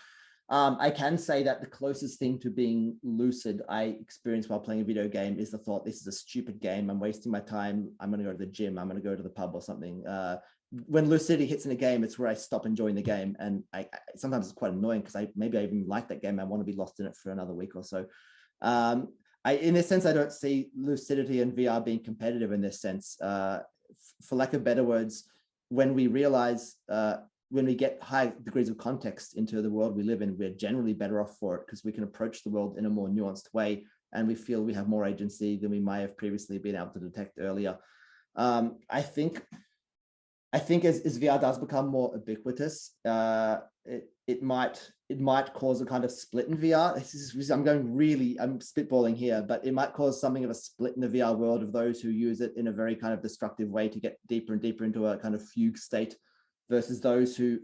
Speaker 2: I can say that the closest thing to being lucid I experienced while playing a video game is the thought, this is a stupid game. I'm wasting my time. I'm going to go to the gym. I'm going to go to the pub or something. When lucidity hits in a game, it's where I stop enjoying the game. And I sometimes it's quite annoying because maybe I even like that game. I want to be lost in it for another week or so. In this sense, I don't see lucidity and VR being competitive in this sense. For lack of better words, when we realize, when we get high degrees of context into the world we live in, we're generally better off for it because we can approach the world in a more nuanced way. And we feel we have more agency than we might have previously been able to detect earlier. I think as VR does become more ubiquitous, it might cause a kind of split in VR. I'm spitballing here, but it might cause something of a split in the VR world of those who use it in a very kind of destructive way to get deeper and deeper into a kind of fugue state, versus those who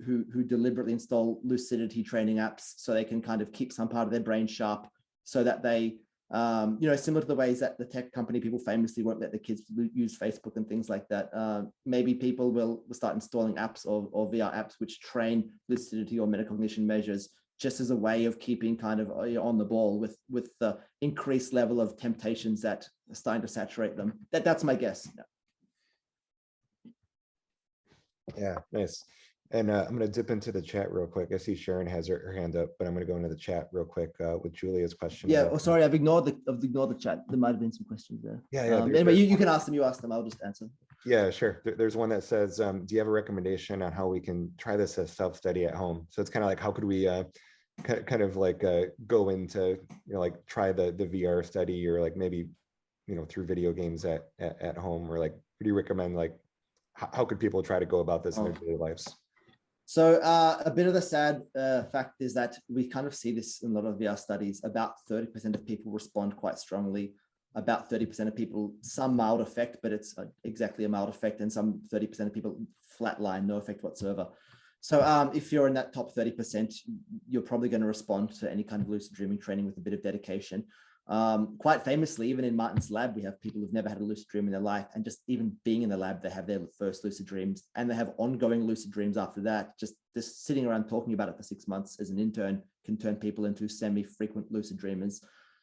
Speaker 2: deliberately install lucidity training apps so they can kind of keep some part of their brain sharp, so that they, you know, similar to the ways that the tech company people famously won't let the kids use Facebook and things like that. Maybe people will start installing apps or VR apps which train lucidity or metacognition measures, just as a way of keeping kind of on the ball with the increased level of temptations that are starting to saturate them. That's my guess.
Speaker 1: Yeah, nice. And I'm going to dip into the chat real quick. I see Sharon has her hand up, but I'm going to go into the chat real quick with Julia's question.
Speaker 2: Yeah. Oh, sorry, I've ignored the chat. There might have been some questions there.
Speaker 1: Yeah.
Speaker 2: Anyway, you can ask them. You ask them. I'll just answer.
Speaker 1: Yeah, sure. There's one that says, do you have a recommendation on how we can try this as self-study at home? So it's kind of like, how could we kind of like go into, you know, like try the VR study, or like maybe, you know, through video games at home, or like, what do you recommend? Like, how could people try to go about this in their daily lives?
Speaker 2: So a bit of the sad fact is that we kind of see this in a lot of VR studies. About 30% of people respond quite strongly. About 30% of people, some mild effect, but it's exactly a mild effect, and some 30% of people flatline, no effect whatsoever. So if you're in that top 30%, you're probably going to respond to any kind of lucid dreaming training with a bit of dedication. Quite famously, even in Martin's lab, we have people who've never had a lucid dream in their life, and just even being in the lab, they have their first lucid dreams, and they have ongoing lucid dreams after that. Just sitting around talking about it for 6 months as an intern can turn people into semi-frequent lucid dreamers.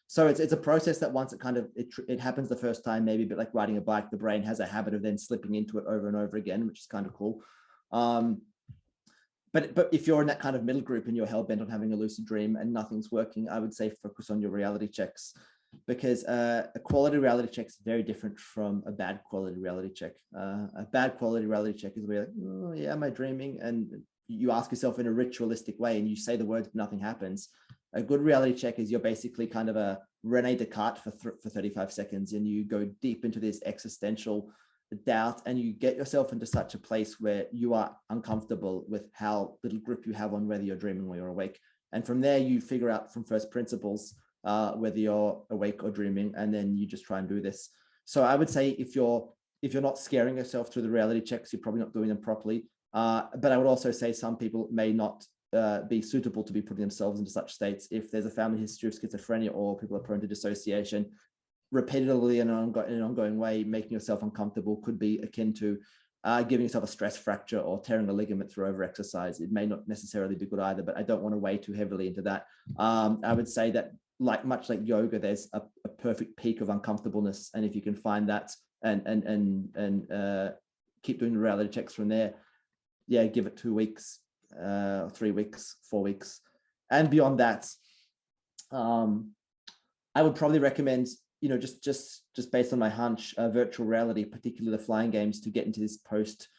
Speaker 2: So it's a process that once it happens the first time, maybe a bit like riding a bike, the brain has a habit of then slipping into it over and over again, which is kind of cool. But if you're in that kind of middle group and you're hell-bent on having a lucid dream and nothing's working, I would say focus on your reality checks, because a quality reality check is very different from a bad quality reality check. A bad quality reality check is where you're like, oh yeah, am I dreaming? And you ask yourself in a ritualistic way and you say the words, but nothing happens. A good reality check is you're basically kind of a Rene Descartes for 35 seconds, and you go deep into this existential doubt, and you get yourself into such a place where you are uncomfortable with how little grip you have on whether you're dreaming or you're awake. And from there, you figure out from first principles whether you're awake or dreaming, and then you just try and do this. So I would say if you're not scaring yourself through the reality checks, you're probably not doing them properly. But I would also say some people may not be suitable to be putting themselves into such states. If there's a family history of schizophrenia, or people are prone to dissociation, repeatedly in an ongoing way, making yourself uncomfortable could be akin to giving yourself a stress fracture or tearing a ligament through over-exercise. It may not necessarily be good either, but I don't want to weigh too heavily into that. I would say that much like yoga, there's a perfect peak of uncomfortableness. And if you can find that and keep doing the reality checks from there, yeah, give it 2 weeks, 3 weeks, 4 weeks. And beyond that, I would probably recommend, just based on my hunch, virtual reality, particularly the flying games, to get into this post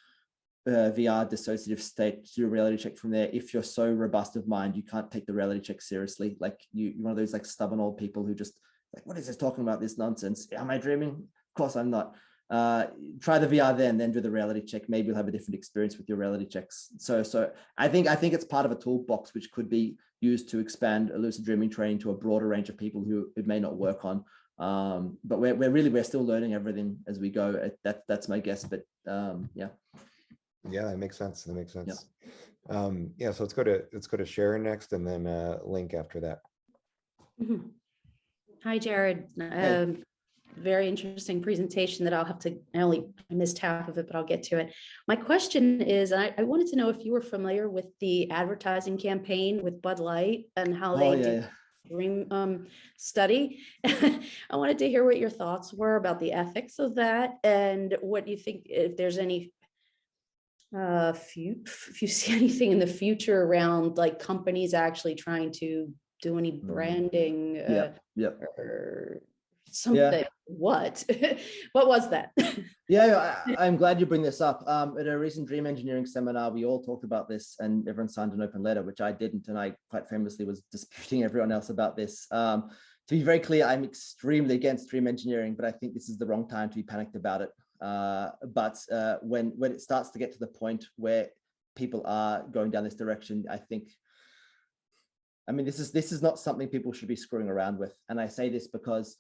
Speaker 2: VR dissociative state, do a reality check from there. If you're so robust of mind, you can't take the reality check seriously. Like you're one of those like stubborn old people who just like, what is this talking about, this nonsense? Am I dreaming? Of course I'm not. Try the VR then do the reality check. Maybe you'll have a different experience with your reality checks. So I think it's part of a toolbox which could be used to expand a lucid dreaming training to a broader range of people who it may not work on. But we're still learning everything as we go. That's my guess. But yeah.
Speaker 1: Yeah, that makes sense. That makes sense.
Speaker 2: Yeah.
Speaker 1: Yeah. So let's go to Sharon next, and then Link after that.
Speaker 10: Mhm. Hi, Jarrod.
Speaker 2: Hey.
Speaker 10: Very interesting presentation that I'll have to, I only missed half of it, but I'll get to it. My question is, I wanted to know if you were familiar with the advertising campaign with Bud Light and how they did dream study. I wanted to hear what your thoughts were about the ethics of that, and what you think, if there's any if you see anything in the future around like companies actually trying to do any branding or something. What was that?
Speaker 2: I'm glad you bring this up. At a recent dream engineering seminar, we all talked about this, and everyone signed an open letter, which I didn't, and I quite famously was disputing everyone else about this. To be very clear, I'm extremely against dream engineering, but I think this is the wrong time to be panicked about it. But when it starts to get to the point where people are going down this direction, I mean, this is not something people should be screwing around with. And I say this because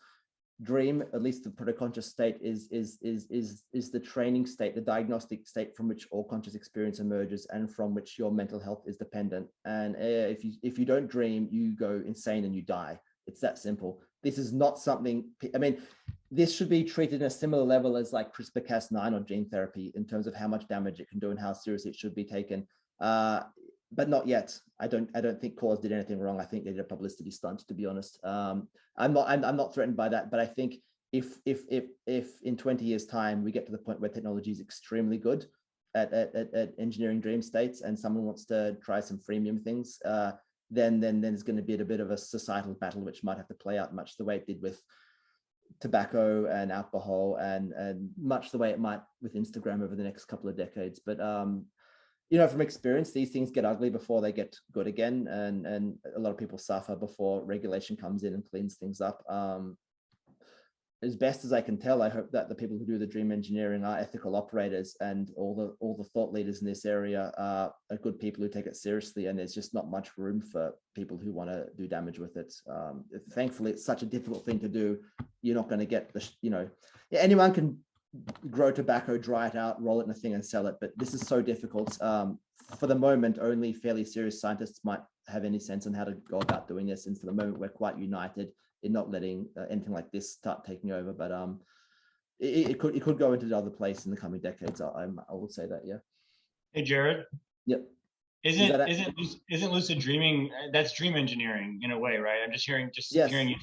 Speaker 2: dream, at least the protoconscious state, is the training state, the diagnostic state from which all conscious experience emerges and from which your mental health is dependent. And if you don't dream, you go insane and you die. It's that simple. This is not something, I mean, this should be treated at a similar level as like CRISPR-Cas9 or gene therapy in terms of how much damage it can do and how seriously it should be taken. But not yet. I don't think Cause did anything wrong. I think they did a publicity stunt, to be honest. I'm not threatened by that, but I think if in 20 years time we get to the point where technology is extremely good at engineering dream states and someone wants to try some freemium things, then there's going to be a bit of a societal battle which might have to play out much the way it did with tobacco and alcohol and much the way it might with Instagram over the next couple of decades. But from experience, these things get ugly before they get good again, and a lot of people suffer before regulation comes in and cleans things up. As best as I can tell, I hope that the people who do the dream engineering are ethical operators, and all the thought leaders in this area are good people who take it seriously, and there's just not much room for people who want to do damage with it. Thankfully, it's such a difficult thing to do. You're not going to get anyone can grow tobacco, dry it out, roll it in a thing and sell it, but this is so difficult. For the moment, only fairly serious scientists might have any sense on how to go about doing this, and for the moment we're quite united in not letting anything like this start taking over. But it could go into the other place in the coming decades. I would say that. Yeah.
Speaker 4: Hey, Jarrod.
Speaker 2: Yep.
Speaker 4: Isn't lucid dreaming, that's dream engineering in a way, right? I'm just hearing you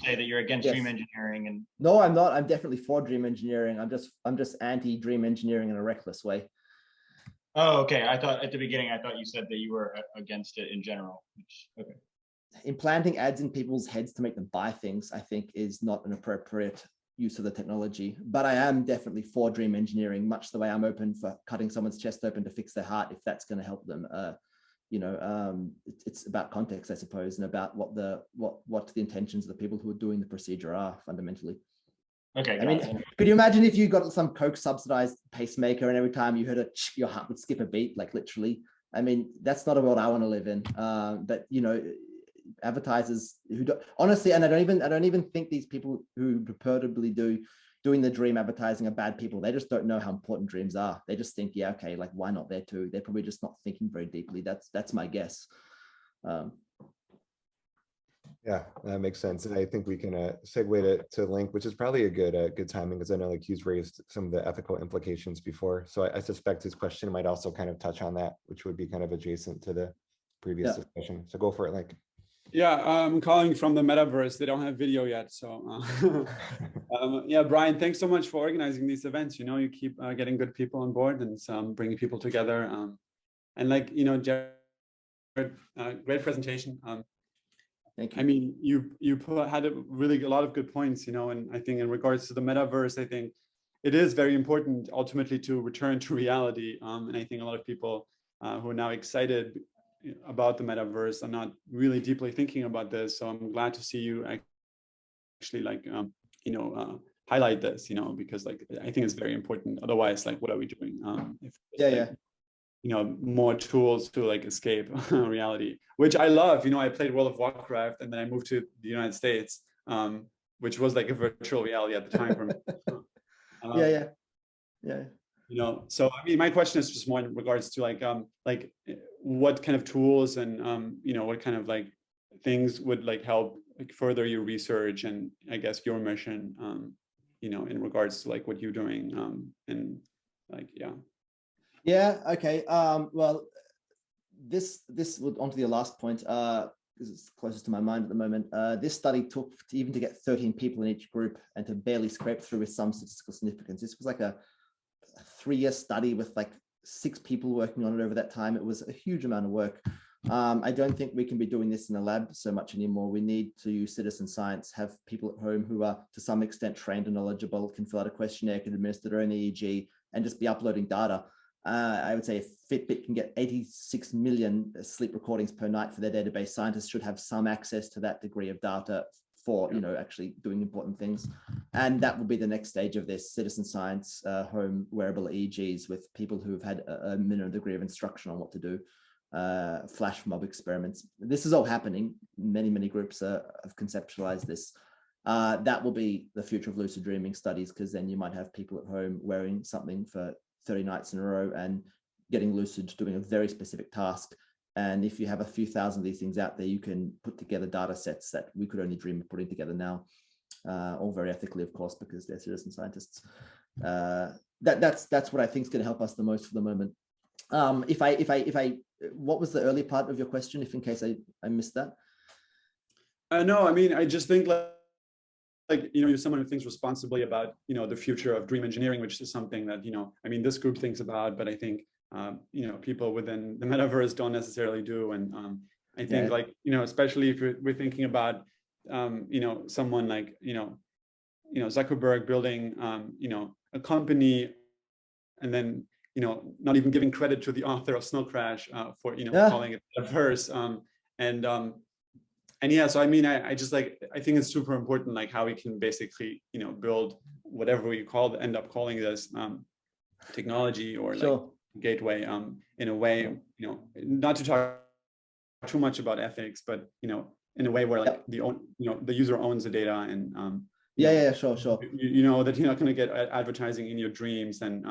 Speaker 4: say that you're against dream engineering. And
Speaker 2: no, I'm not. I'm definitely for dream engineering. I'm just anti dream engineering in a reckless way.
Speaker 4: Oh, okay. I thought at the beginning, you said that you were against it in general. Okay.
Speaker 2: Implanting ads in people's heads to make them buy things, I think, is not an appropriate use of the technology. But I am definitely for dream engineering, much the way I'm open for cutting someone's chest open to fix their heart if that's going to help them. It's about context, I suppose, and about what the intentions of the people who are doing the procedure are fundamentally.
Speaker 4: Okay.
Speaker 2: I mean, could you imagine if you got some Coke subsidized pacemaker and every time you heard it, your heart would skip a beat, like literally? I mean, that's not a world I want to live in. But advertisers who don't, honestly, and I don't even think these people who purportedly doing the dream advertising are bad people. They just don't know how important dreams are. They just think, yeah, okay, like why not there too? They're probably just not thinking very deeply. That's my guess.
Speaker 1: Yeah, that makes sense. And I think we can segue to Link, which is probably a good timing, because I know like he's raised some of the ethical implications before. So I suspect his question might also kind of touch on that, which would be kind of adjacent to the previous discussion. So go for it, Link.
Speaker 11: Yeah, I'm calling from the Metaverse. They don't have video yet. So yeah, Brian, thanks so much for organizing these events. You know, you keep getting good people on board and bringing people together. And like, you know, Jarrod, great presentation.
Speaker 2: Thank you.
Speaker 11: I mean, you had a lot of good points, you know, and I think in regards to the Metaverse, I think it is very important ultimately to return to reality. And I think a lot of people who are now excited about the Metaverse are not really deeply thinking about this. So I'm glad to see you actually like, you know, highlight this, you know, because like, I think it's very important. Otherwise, like, what are we doing? You know, more tools to like escape reality, which I love. You know, I played World of Warcraft and then I moved to the United States, which was like a virtual reality at the time for me.
Speaker 2: Yeah.
Speaker 11: You know, so I mean, my question is just more in regards to like what kind of tools and you know, what kind of like things would like help like further your research and I guess your mission, you know, in regards to like what you're doing, and like
Speaker 2: Yeah. Okay. Well, this would onto the last point, because it's closest to my mind at the moment. This study took even to get 13 people in each group and to barely scrape through with some statistical significance. This was like a 3-year study with like 6 people working on it over that time. It was a huge amount of work. I don't think we can be doing this in a lab so much anymore. We need to use citizen science, have people at home who are to some extent trained and knowledgeable, can fill out a questionnaire, can administer their own EEG, and just be uploading data. I would say if Fitbit can get 86 million sleep recordings per night for their database, scientists should have some access to that degree of data for, you know, actually doing important things. And that will be the next stage of this, citizen science, home wearable EEGs with people who've had a minimum degree of instruction on what to do, flash mob experiments. This is all happening. Many groups have conceptualized this. That will be the future of lucid dreaming studies, because then you might have people at home wearing something for 30 nights in a row and getting lucid, doing a very specific task. And if you have a few thousand of these things out there, you can put together data sets that we could only dream of putting together now, all very ethically, of course, because they're citizen scientists. That's what I think is going to help us the most for the moment. What was the early part of your question, if in case I missed that?
Speaker 11: No, I mean, I just think like, you know, you're someone who thinks responsibly about, you know, the future of dream engineering, which is something that, you know, I mean, this group thinks about, but I think, you know, people within the Metaverse don't necessarily do. And I think like, you know, especially if we're thinking about, you know, someone like, you know, Zuckerberg building, you know, a company and then, you know, not even giving credit to the author of Snow Crash for, you know, calling it Metaverse. And yeah, so I mean, I just like, I think it's super important, like how we can basically, you know, build whatever we end up calling this technology or like gateway in a way, you know, not to talk too much about ethics, but, you know, in a way where like the user owns the data and
Speaker 2: sure.
Speaker 11: You know, that you're not going to get advertising in your dreams and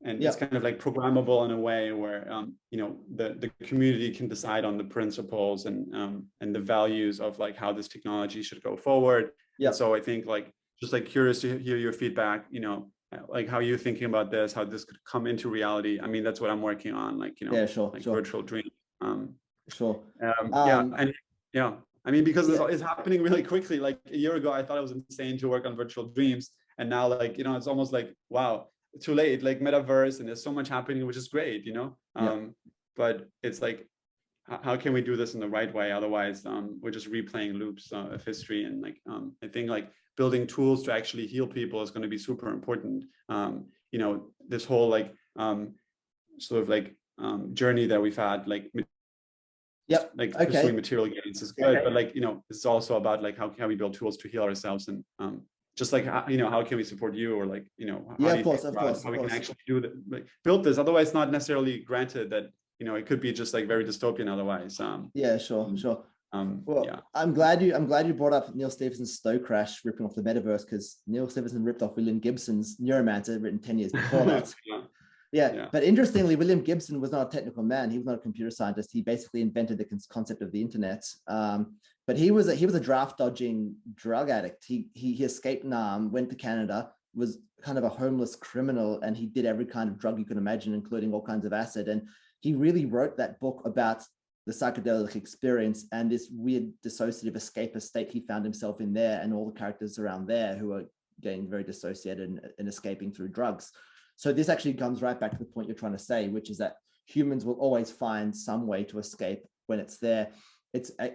Speaker 11: it's kind of like programmable in a way where you know, the community can decide on the principles and the values of like how this technology should go forward. So I think like just like curious to hear your feedback, you know, like how you're thinking about this, how this could come into reality. I mean, that's what I'm working on, like, you know, virtual dream. I mean, because it's happening really quickly. Like a year ago, I thought it was insane to work on virtual dreams, and now like, you know, it's almost like, wow, too late, like Metaverse, and there's so much happening, which is great, you know. But it's like, how can we do this in the right way? Otherwise, we're just replaying loops of history. And like, I think like building tools to actually heal people is going to be super important. You know, this whole like sort of like journey that we've had, like pursuing material gains is good, but like, you know, it's also about like how can we build tools to heal ourselves, and just like, you know, how can we support you, or like, you know, how we can actually do that, like build this. Otherwise, it's not necessarily granted that, you know, it could be just like very dystopian otherwise.
Speaker 2: Sure. Well, I'm glad you brought up Neil Stephenson's Snow Crash ripping off the Metaverse, because Neil Stephenson ripped off William Gibson's Neuromancer, written 10 years before that. Yeah, but interestingly, William Gibson was not a technical man. He was not a computer scientist. He basically invented the concept of the internet. But he was a draft dodging drug addict. He escaped Nam, went to Canada, was kind of a homeless criminal, and he did every kind of drug you can imagine, including all kinds of acid. And he really wrote that book about the psychedelic experience and this weird dissociative escapist state he found himself in there, and all the characters around there who are getting very dissociated and escaping through drugs. So this actually comes right back to the point you're trying to say, which is that humans will always find some way to escape when it's there.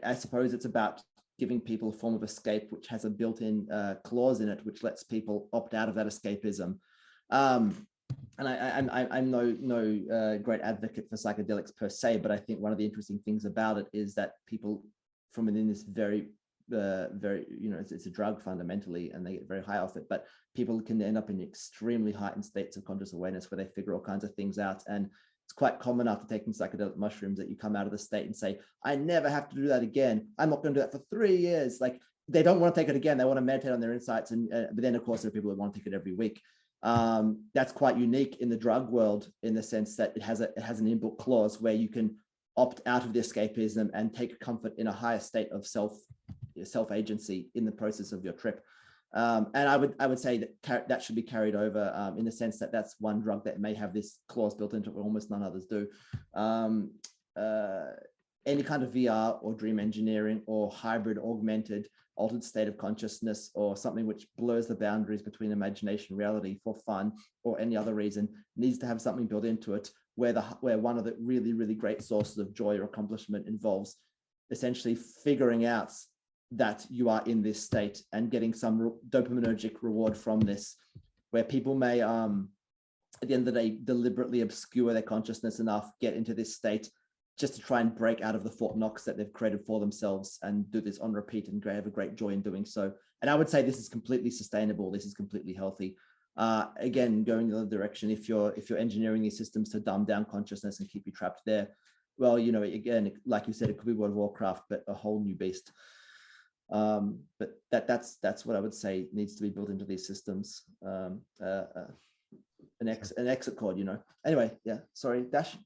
Speaker 2: I suppose it's about giving people a form of escape which has a built-in clause in it, which lets people opt out of that escapism. And I'm no great advocate for psychedelics per se, but I think one of the interesting things about it is that people from within this very, it's a drug fundamentally, and they get very high off it, but people can end up in extremely heightened states of conscious awareness where they figure all kinds of things out. And it's quite common after taking psychedelic mushrooms that you come out of the state and say, I never have to do that again. I'm not going to do that for 3 years. Like, they don't want to take it again. They want to meditate on their insights. And but then of course there are people that want to take it every week. That's quite unique in the drug world, in the sense that it has an inbuilt clause where you can opt out of the escapism and take comfort in a higher state of self-agency in the process of your trip. And I would say that should be carried over in the sense that that's one drug that may have this clause built into it, almost none others do. Any kind of VR or dream engineering or hybrid augmented altered state of consciousness, or something which blurs the boundaries between imagination and reality for fun or any other reason, needs to have something built into it where one of the really, really great sources of joy or accomplishment involves essentially figuring out that you are in this state and getting some dopaminergic reward from this, where people may, at the end of the day, deliberately obscure their consciousness enough, get into this state just to try and break out of the Fort Knox that they've created for themselves, and do this on repeat and have a great joy in doing so. And I would say this is completely sustainable. This is completely healthy. Again, going the other direction, if you're engineering these systems to dumb down consciousness and keep you trapped there, well, again, like you said, it could be World of Warcraft, but a whole new beast. But that's what I would say needs to be built into these systems. An exit code, Anyway, yeah. Sorry, Dash.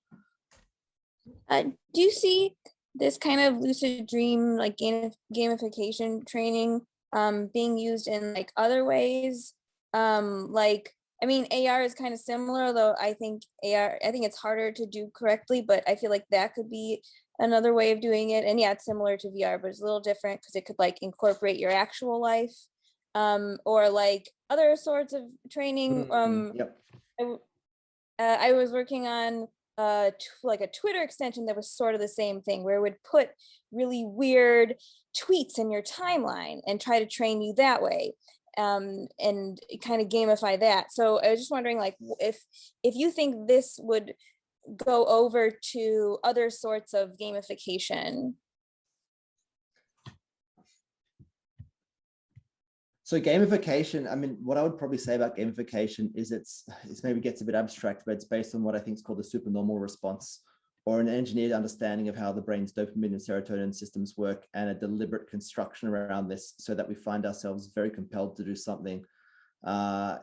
Speaker 3: Do you see this kind of lucid dream, like gamification training, being used in like other ways? AR is kind of similar, though I think it's harder to do correctly, but I feel like that could be another way of doing it. And yeah, it's similar to VR, but it's a little different because it could like incorporate your actual life, or like other sorts of training.
Speaker 2: Yep.
Speaker 3: I was working on like a Twitter extension that was sort of the same thing, where it would put really weird tweets in your timeline and try to train you that way, and kind of gamify that. So I was just wondering, like, if you think this would go over to other sorts of gamification.
Speaker 2: So gamification, I mean, what I would probably say about gamification is it's maybe gets a bit abstract, but it's based on what I think is called the supernormal response, or an engineered understanding of how the brain's dopamine and serotonin systems work, and a deliberate construction around this so that we find ourselves very compelled to do something. And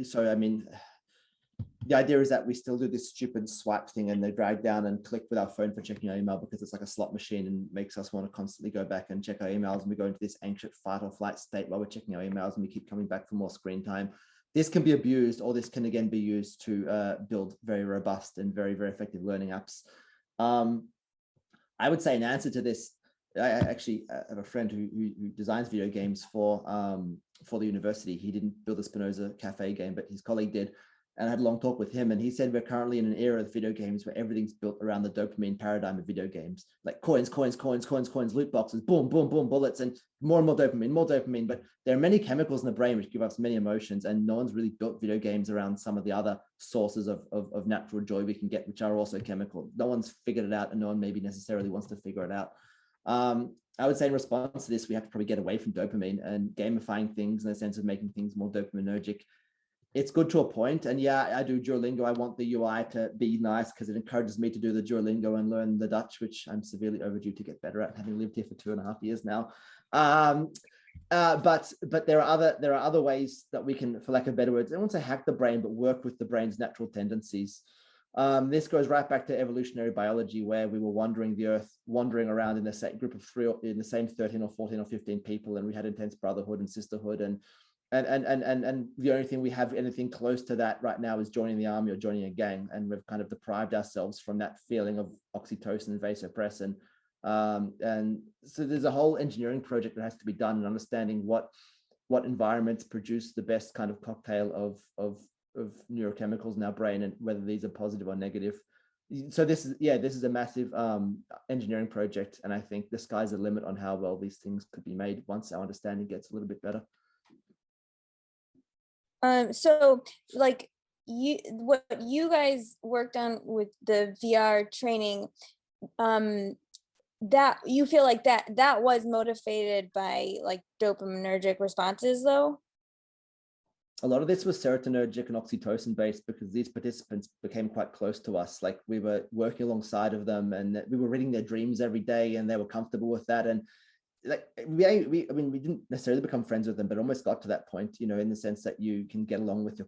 Speaker 2: so, I mean, the idea is that we still do this stupid swipe thing and they drag down and click with our phone for checking our email because it's like a slot machine and makes us want to constantly go back and check our emails, and we go into this anxious fight or flight state while we're checking our emails, and we keep coming back for more screen time. This can be abused, or this can again be used to build very robust and very, very effective learning apps. I would say in answer to this, I actually have a friend who designs video games for the university. He didn't build the Spinoza Cafe game, but his colleague did. And I had a long talk with him, and he said we're currently in an era of video games where everything's built around the dopamine paradigm of video games, like coins, loot boxes, boom, boom, boom, bullets, and more dopamine. But there are many chemicals in the brain which give us many emotions, and no one's really built video games around some of the other sources of natural joy we can get, which are also chemical. No one's figured it out, and no one maybe necessarily wants to figure it out. I would say in response to this, we have to probably get away from dopamine and gamifying things in the sense of making things more dopaminergic. It's good to a point. And yeah, I do Duolingo. I want the UI to be nice because it encourages me to do the Duolingo and learn the Dutch, which I'm severely overdue to get better at, having lived here for 2.5 years now. But there are other ways that we can, for lack of better words, I don't want to say hack the brain, but work with the brain's natural tendencies. This goes right back to evolutionary biology, where we were wandering the earth, wandering around in the same group of three, or in the same 13 or 14 or 15 people, and we had intense brotherhood and sisterhood, and the only thing we have anything close to that right now is joining the army or joining a gang, and we've kind of deprived ourselves from that feeling of oxytocin, vasopressin. And so there's a whole engineering project that has to be done in understanding what environments produce the best kind of cocktail of neurochemicals in our brain, and whether these are positive or negative. So this is a massive engineering project, and I think the sky's the limit on how well these things could be made once our understanding gets a little bit better.
Speaker 3: So like what you guys worked on with the VR training, that you feel like that was motivated by like dopaminergic responses though?
Speaker 2: A lot of this was serotonergic and oxytocin based, because these participants became quite close to us. Like, we were working alongside of them, and we were reading their dreams every day, and they were comfortable with that. And like we didn't necessarily become friends with them, but almost got to that point, you know, in the sense that you can get along with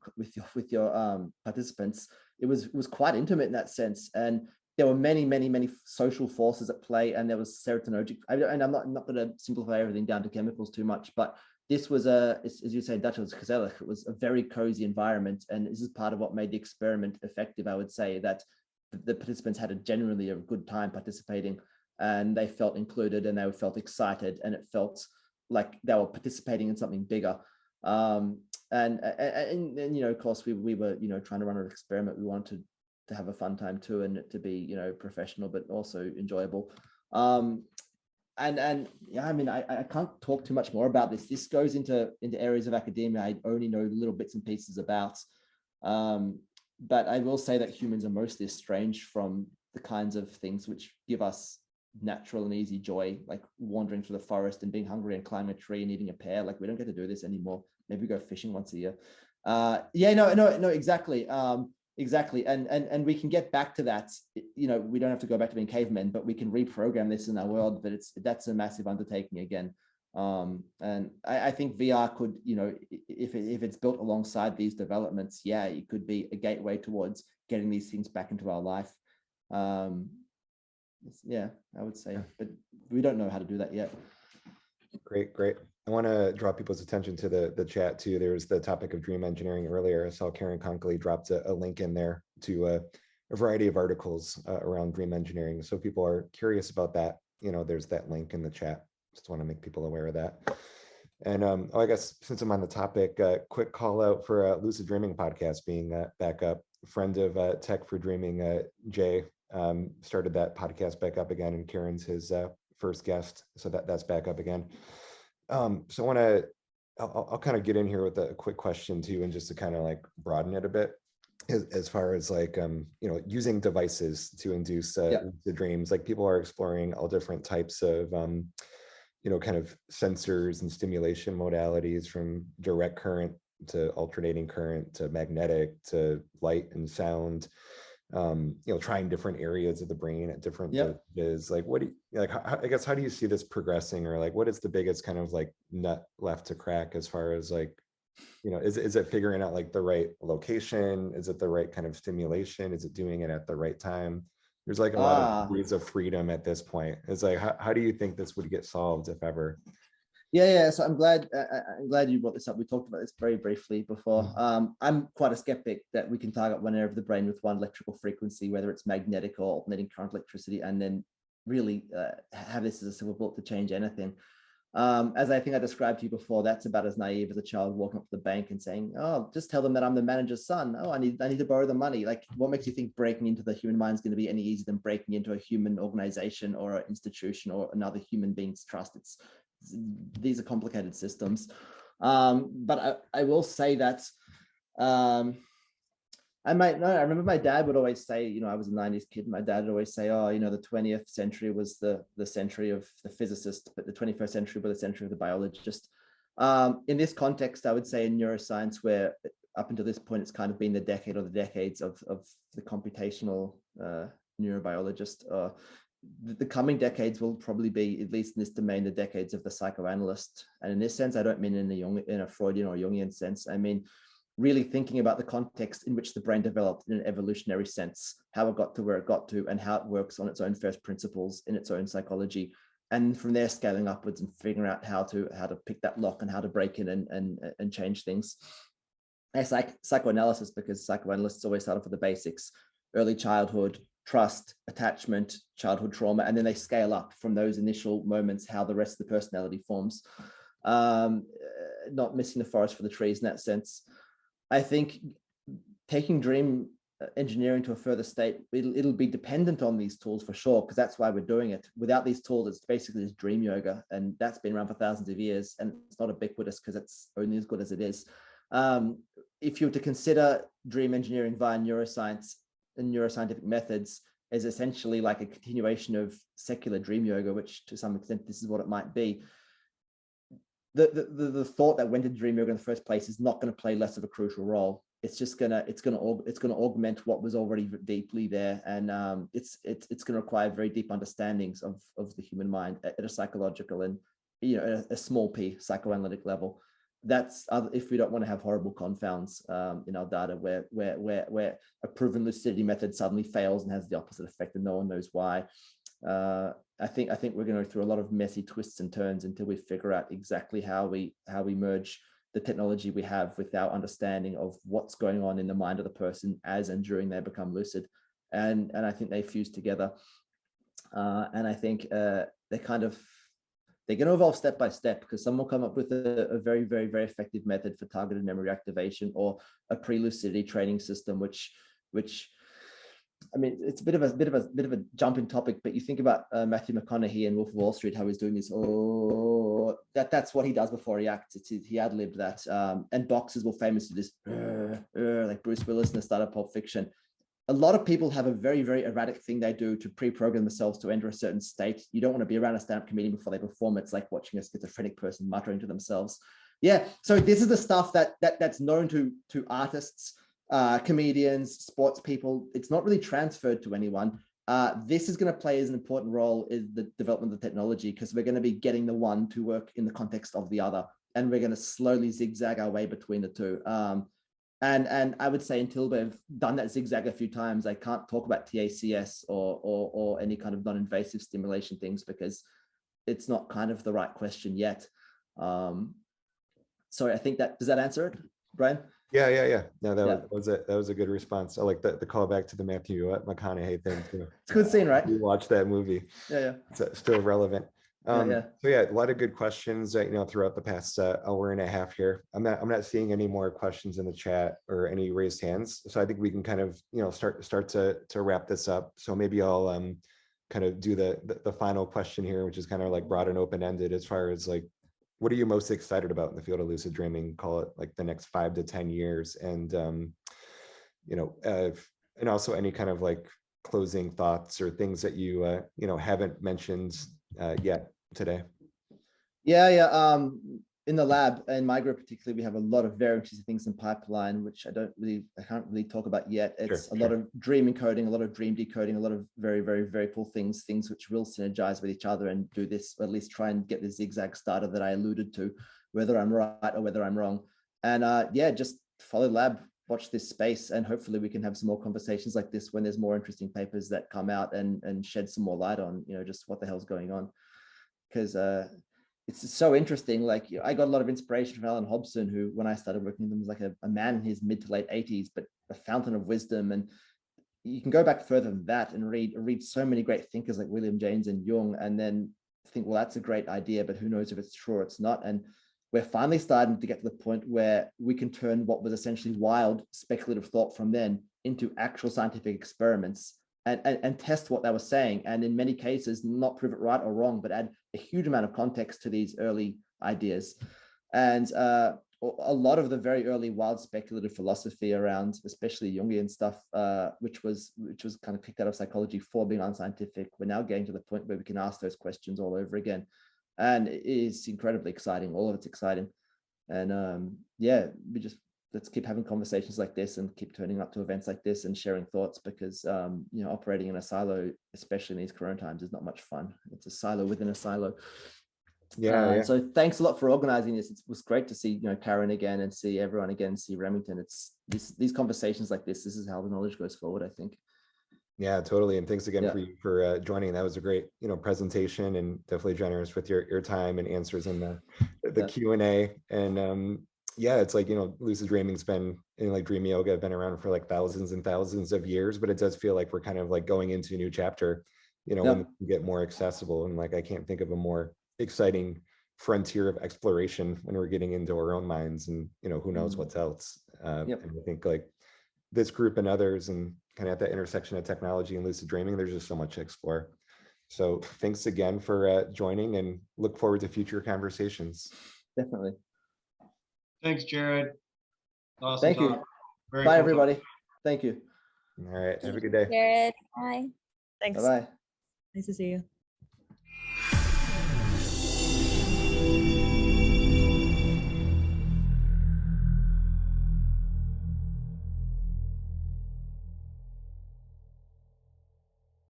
Speaker 2: your participants. It was quite intimate in that sense, and there were many social forces at play, and there was serotonergic. And I'm not going to simplify everything down to chemicals too much, but this was as you say, Dutch, was gezellig. It was a very cozy environment, and this is part of what made the experiment effective. I would say that the participants had generally a good time participating, and they felt included, and they felt excited, and it felt like they were participating in something bigger. And you know, of course, we were, you know, trying to run an experiment. We wanted to have a fun time too, and it to be, you know, professional but also enjoyable. And yeah, I mean, I can't talk too much more about this. This goes into areas of academia I only know little bits and pieces about. But I will say that humans are mostly estranged from the kinds of things which give us natural and easy joy, like wandering through the forest and being hungry and climbing a tree and eating a pear. Like, we don't get to do this anymore. Maybe go fishing once a year. No, exactly. Exactly. And we can get back to that. You know, we don't have to go back to being cavemen, but we can reprogram this in our world. But that's a massive undertaking again. And I think VR could, you know, if it's built alongside these developments, yeah, it could be a gateway towards getting these things back into our life. Yeah, I would say, but we don't know how to do that yet.
Speaker 1: Great. I want to draw people's attention to the chat too. There's the topic of dream engineering earlier. I saw Karen Conkley dropped a link in there to a variety of articles around dream engineering. So if people are curious about that, you know, there's that link in the chat. Just want to make people aware of that. And I guess since I'm on the topic, quick call out for Lucid Dreaming podcast being back up. A friend of Tech for Dreaming, Jay, started that podcast back up again, and Karen's his first guest, so that's back up again. So I'll kind of get in here with a quick question too, and just to kind of like broaden it a bit, as far as like you know, using devices to induce the dreams. Like, people are exploring all different types of you know, kind of sensors and stimulation modalities, from direct current to alternating current to magnetic to light and sound. You know, trying different areas of the brain at different doses. Like, what do you like? I guess, how do you see this progressing, or like, what is the biggest kind of like nut left to crack as far as like, you know, is it figuring out like the right location? Is it the right kind of stimulation? Is it doing it at the right time? There's like a lot of degrees of freedom at this point. It's like, how do you think this would get solved, if ever?
Speaker 2: Yeah. So I'm glad you brought this up. We talked about this very briefly before. I'm quite a skeptic that we can target one area of the brain with one electrical frequency, whether it's magnetic or alternating current electricity, and then really have this as a silver bullet to change anything. As I think I described to you before, that's about as naive as a child walking up to the bank and saying, "Oh, just tell them that I'm the manager's son. Oh, I need to borrow the money." Like, what makes you think breaking into the human mind is going to be any easier than breaking into a human organization or an institution or another human being's trust? These are complicated systems. But I will say that I remember my dad would always say, you know, I was a 90s kid. My dad would always say, oh, you know, the 20th century was the century of the physicist, but the 21st century was the century of the biologist. In this context, I would say in neuroscience, where up until this point, it's kind of been the decade or the decades of the computational neurobiologist. the coming decades will probably be, at least in this domain, the decades of the psychoanalyst. And in this sense, I don't mean in a Freudian or Jungian sense. I mean, really thinking about the context in which the brain developed in an evolutionary sense, how it got to where it got to, and how it works on its own first principles in its own psychology. And from there, scaling upwards and figuring out how to pick that lock and how to break in and change things. I psychoanalysis, because psychoanalysts always start off with the basics: early childhood, trust, attachment, childhood trauma, and then they scale up from those initial moments, how the rest of the personality forms. Not missing the forest for the trees in that sense. I think taking dream engineering to a further state, it'll be dependent on these tools for sure, because that's why we're doing it. Without these tools, it's basically just dream yoga, and that's been around for thousands of years, and it's not ubiquitous because it's only as good as it is. If you were to consider dream engineering via neuroscience and neuroscientific methods as essentially like a continuation of secular dream yoga, which to some extent this is what it might be, the thought that went into dream yoga in the first place is not going to play less of a crucial role. It's just gonna augment what was already deeply there, and it's going to require very deep understandings of the human mind at a psychological and a small p psychoanalytic level. That's if we don't want to have horrible confounds in our data where a proven lucidity method suddenly fails and has the opposite effect and no one knows why. I think we're going to go through a lot of messy twists and turns until we figure out exactly how we merge the technology we have with our understanding of what's going on in the mind of the person as and during they become lucid, and I think they fuse together, and I think they're going to evolve step by step, because some will come up with a very, very, very effective method for targeted memory activation, or a pre-lucidity training system, which I mean, it's a bit of a jumping topic, but you think about Matthew McConaughey in Wolf of Wall Street, how he's doing this. Oh, that's what he does before he acts. He ad-libbed that. And boxers will famously just like Bruce Willis in the start of Pulp Fiction. A lot of people have a very, very erratic thing they do to pre-program themselves to enter a certain state. You don't want to be around a stand-up comedian before they perform. It's like watching a schizophrenic person muttering to themselves. Yeah, so this is the stuff that's known to artists, comedians, sports people. It's not really transferred to anyone. This is going to play as an important role in the development of the technology, because we're going to be getting the one to work in the context of the other, and we're going to slowly zigzag our way between the two. And I would say until we've done that zigzag a few times, I can't talk about TACS or any kind of non-invasive stimulation things, because it's not kind of the right question yet. Sorry, I think does that answer it, Brian?
Speaker 1: Yeah. No, that was a good response. I like the callback to the Matthew McConaughey thing too.
Speaker 2: It's a good scene, right?
Speaker 1: You watch that movie.
Speaker 2: Yeah.
Speaker 1: It's still relevant.
Speaker 2: Yeah.
Speaker 1: So yeah, a lot of good questions throughout the past hour and a half here. I'm not seeing any more questions in the chat or any raised hands, so I think we can kind of start to wrap this up. So maybe I'll kind of do the final question here, which is kind of like broad and open-ended, as far as like, what are you most excited about in the field of lucid dreaming? Call it like the next 5 to 10 years, and and also any kind of like closing thoughts or things that you haven't mentioned yet today.
Speaker 2: Yeah. In the lab, in my group particularly, we have a lot of very interesting things in pipeline, which I can't really talk about yet. It's a lot of dream encoding, a lot of dream decoding, a lot of very, very, very cool things which will synergize with each other and do this, or at least try and get the zigzag started that I alluded to, whether I'm right or whether I'm wrong. And just follow the lab, watch this space, and hopefully we can have some more conversations like this when there's more interesting papers that come out and shed some more light on, just what the hell's going on. Because it's so interesting. Like, I got a lot of inspiration from Alan Hobson, who, when I started working with him, was like a man in his mid to late 80s, but a fountain of wisdom. And you can go back further than that and read so many great thinkers like William James and Jung, and then think, well, that's a great idea, but who knows if it's true or it's not. And we're finally starting to get to the point where we can turn what was essentially wild speculative thought from then into actual scientific experiments and test what they were saying, and in many cases not prove it right or wrong, but add a huge amount of context to these early ideas. And a lot of the very early wild speculative philosophy around, especially Jungian stuff, which was kind of picked out of psychology for being unscientific, we're now getting to the point where we can ask those questions all over again, and it is incredibly exciting. All of it's exciting, and we just let's keep having conversations like this and keep turning up to events like this and sharing thoughts, because you know, operating in a silo, especially in these current times, is not much fun. It's a silo within a silo.
Speaker 1: Yeah,
Speaker 2: So thanks a lot for organizing this. It was great to see, you know, Karen again and see everyone again, see Remington. It's these conversations like this is how the knowledge goes forward, I think.
Speaker 1: Yeah, totally. And thanks again
Speaker 2: Yeah.
Speaker 1: for you for joining. That was a great, you know, presentation, and definitely generous with your time and answers in the
Speaker 2: Yeah.
Speaker 1: Q&A. And yeah, it's like, you know, lucid dreaming's been, and like dream yoga been around for like thousands and thousands of years, but it does feel like we're kind of like going into a new chapter, you know,
Speaker 2: Yeah.
Speaker 1: when we get more accessible. And like, I can't think of a more exciting frontier of exploration when we're getting into our own minds, and, you know, who knows what's else.
Speaker 2: Yep.
Speaker 1: And I think like this group and others, and kind of at that intersection of technology and lucid dreaming, there's just so much to explore. So thanks again for joining, and look forward to future conversations.
Speaker 2: Definitely.
Speaker 4: Thanks, Jarrod. Awesome
Speaker 2: Thank you.
Speaker 4: talk. Very
Speaker 2: Bye,
Speaker 4: cool
Speaker 2: everybody.
Speaker 4: talk.
Speaker 2: Thank you.
Speaker 1: All right, have a good day.
Speaker 3: Jared, bye.
Speaker 9: Thanks.
Speaker 2: Bye-bye.
Speaker 9: Nice to see you.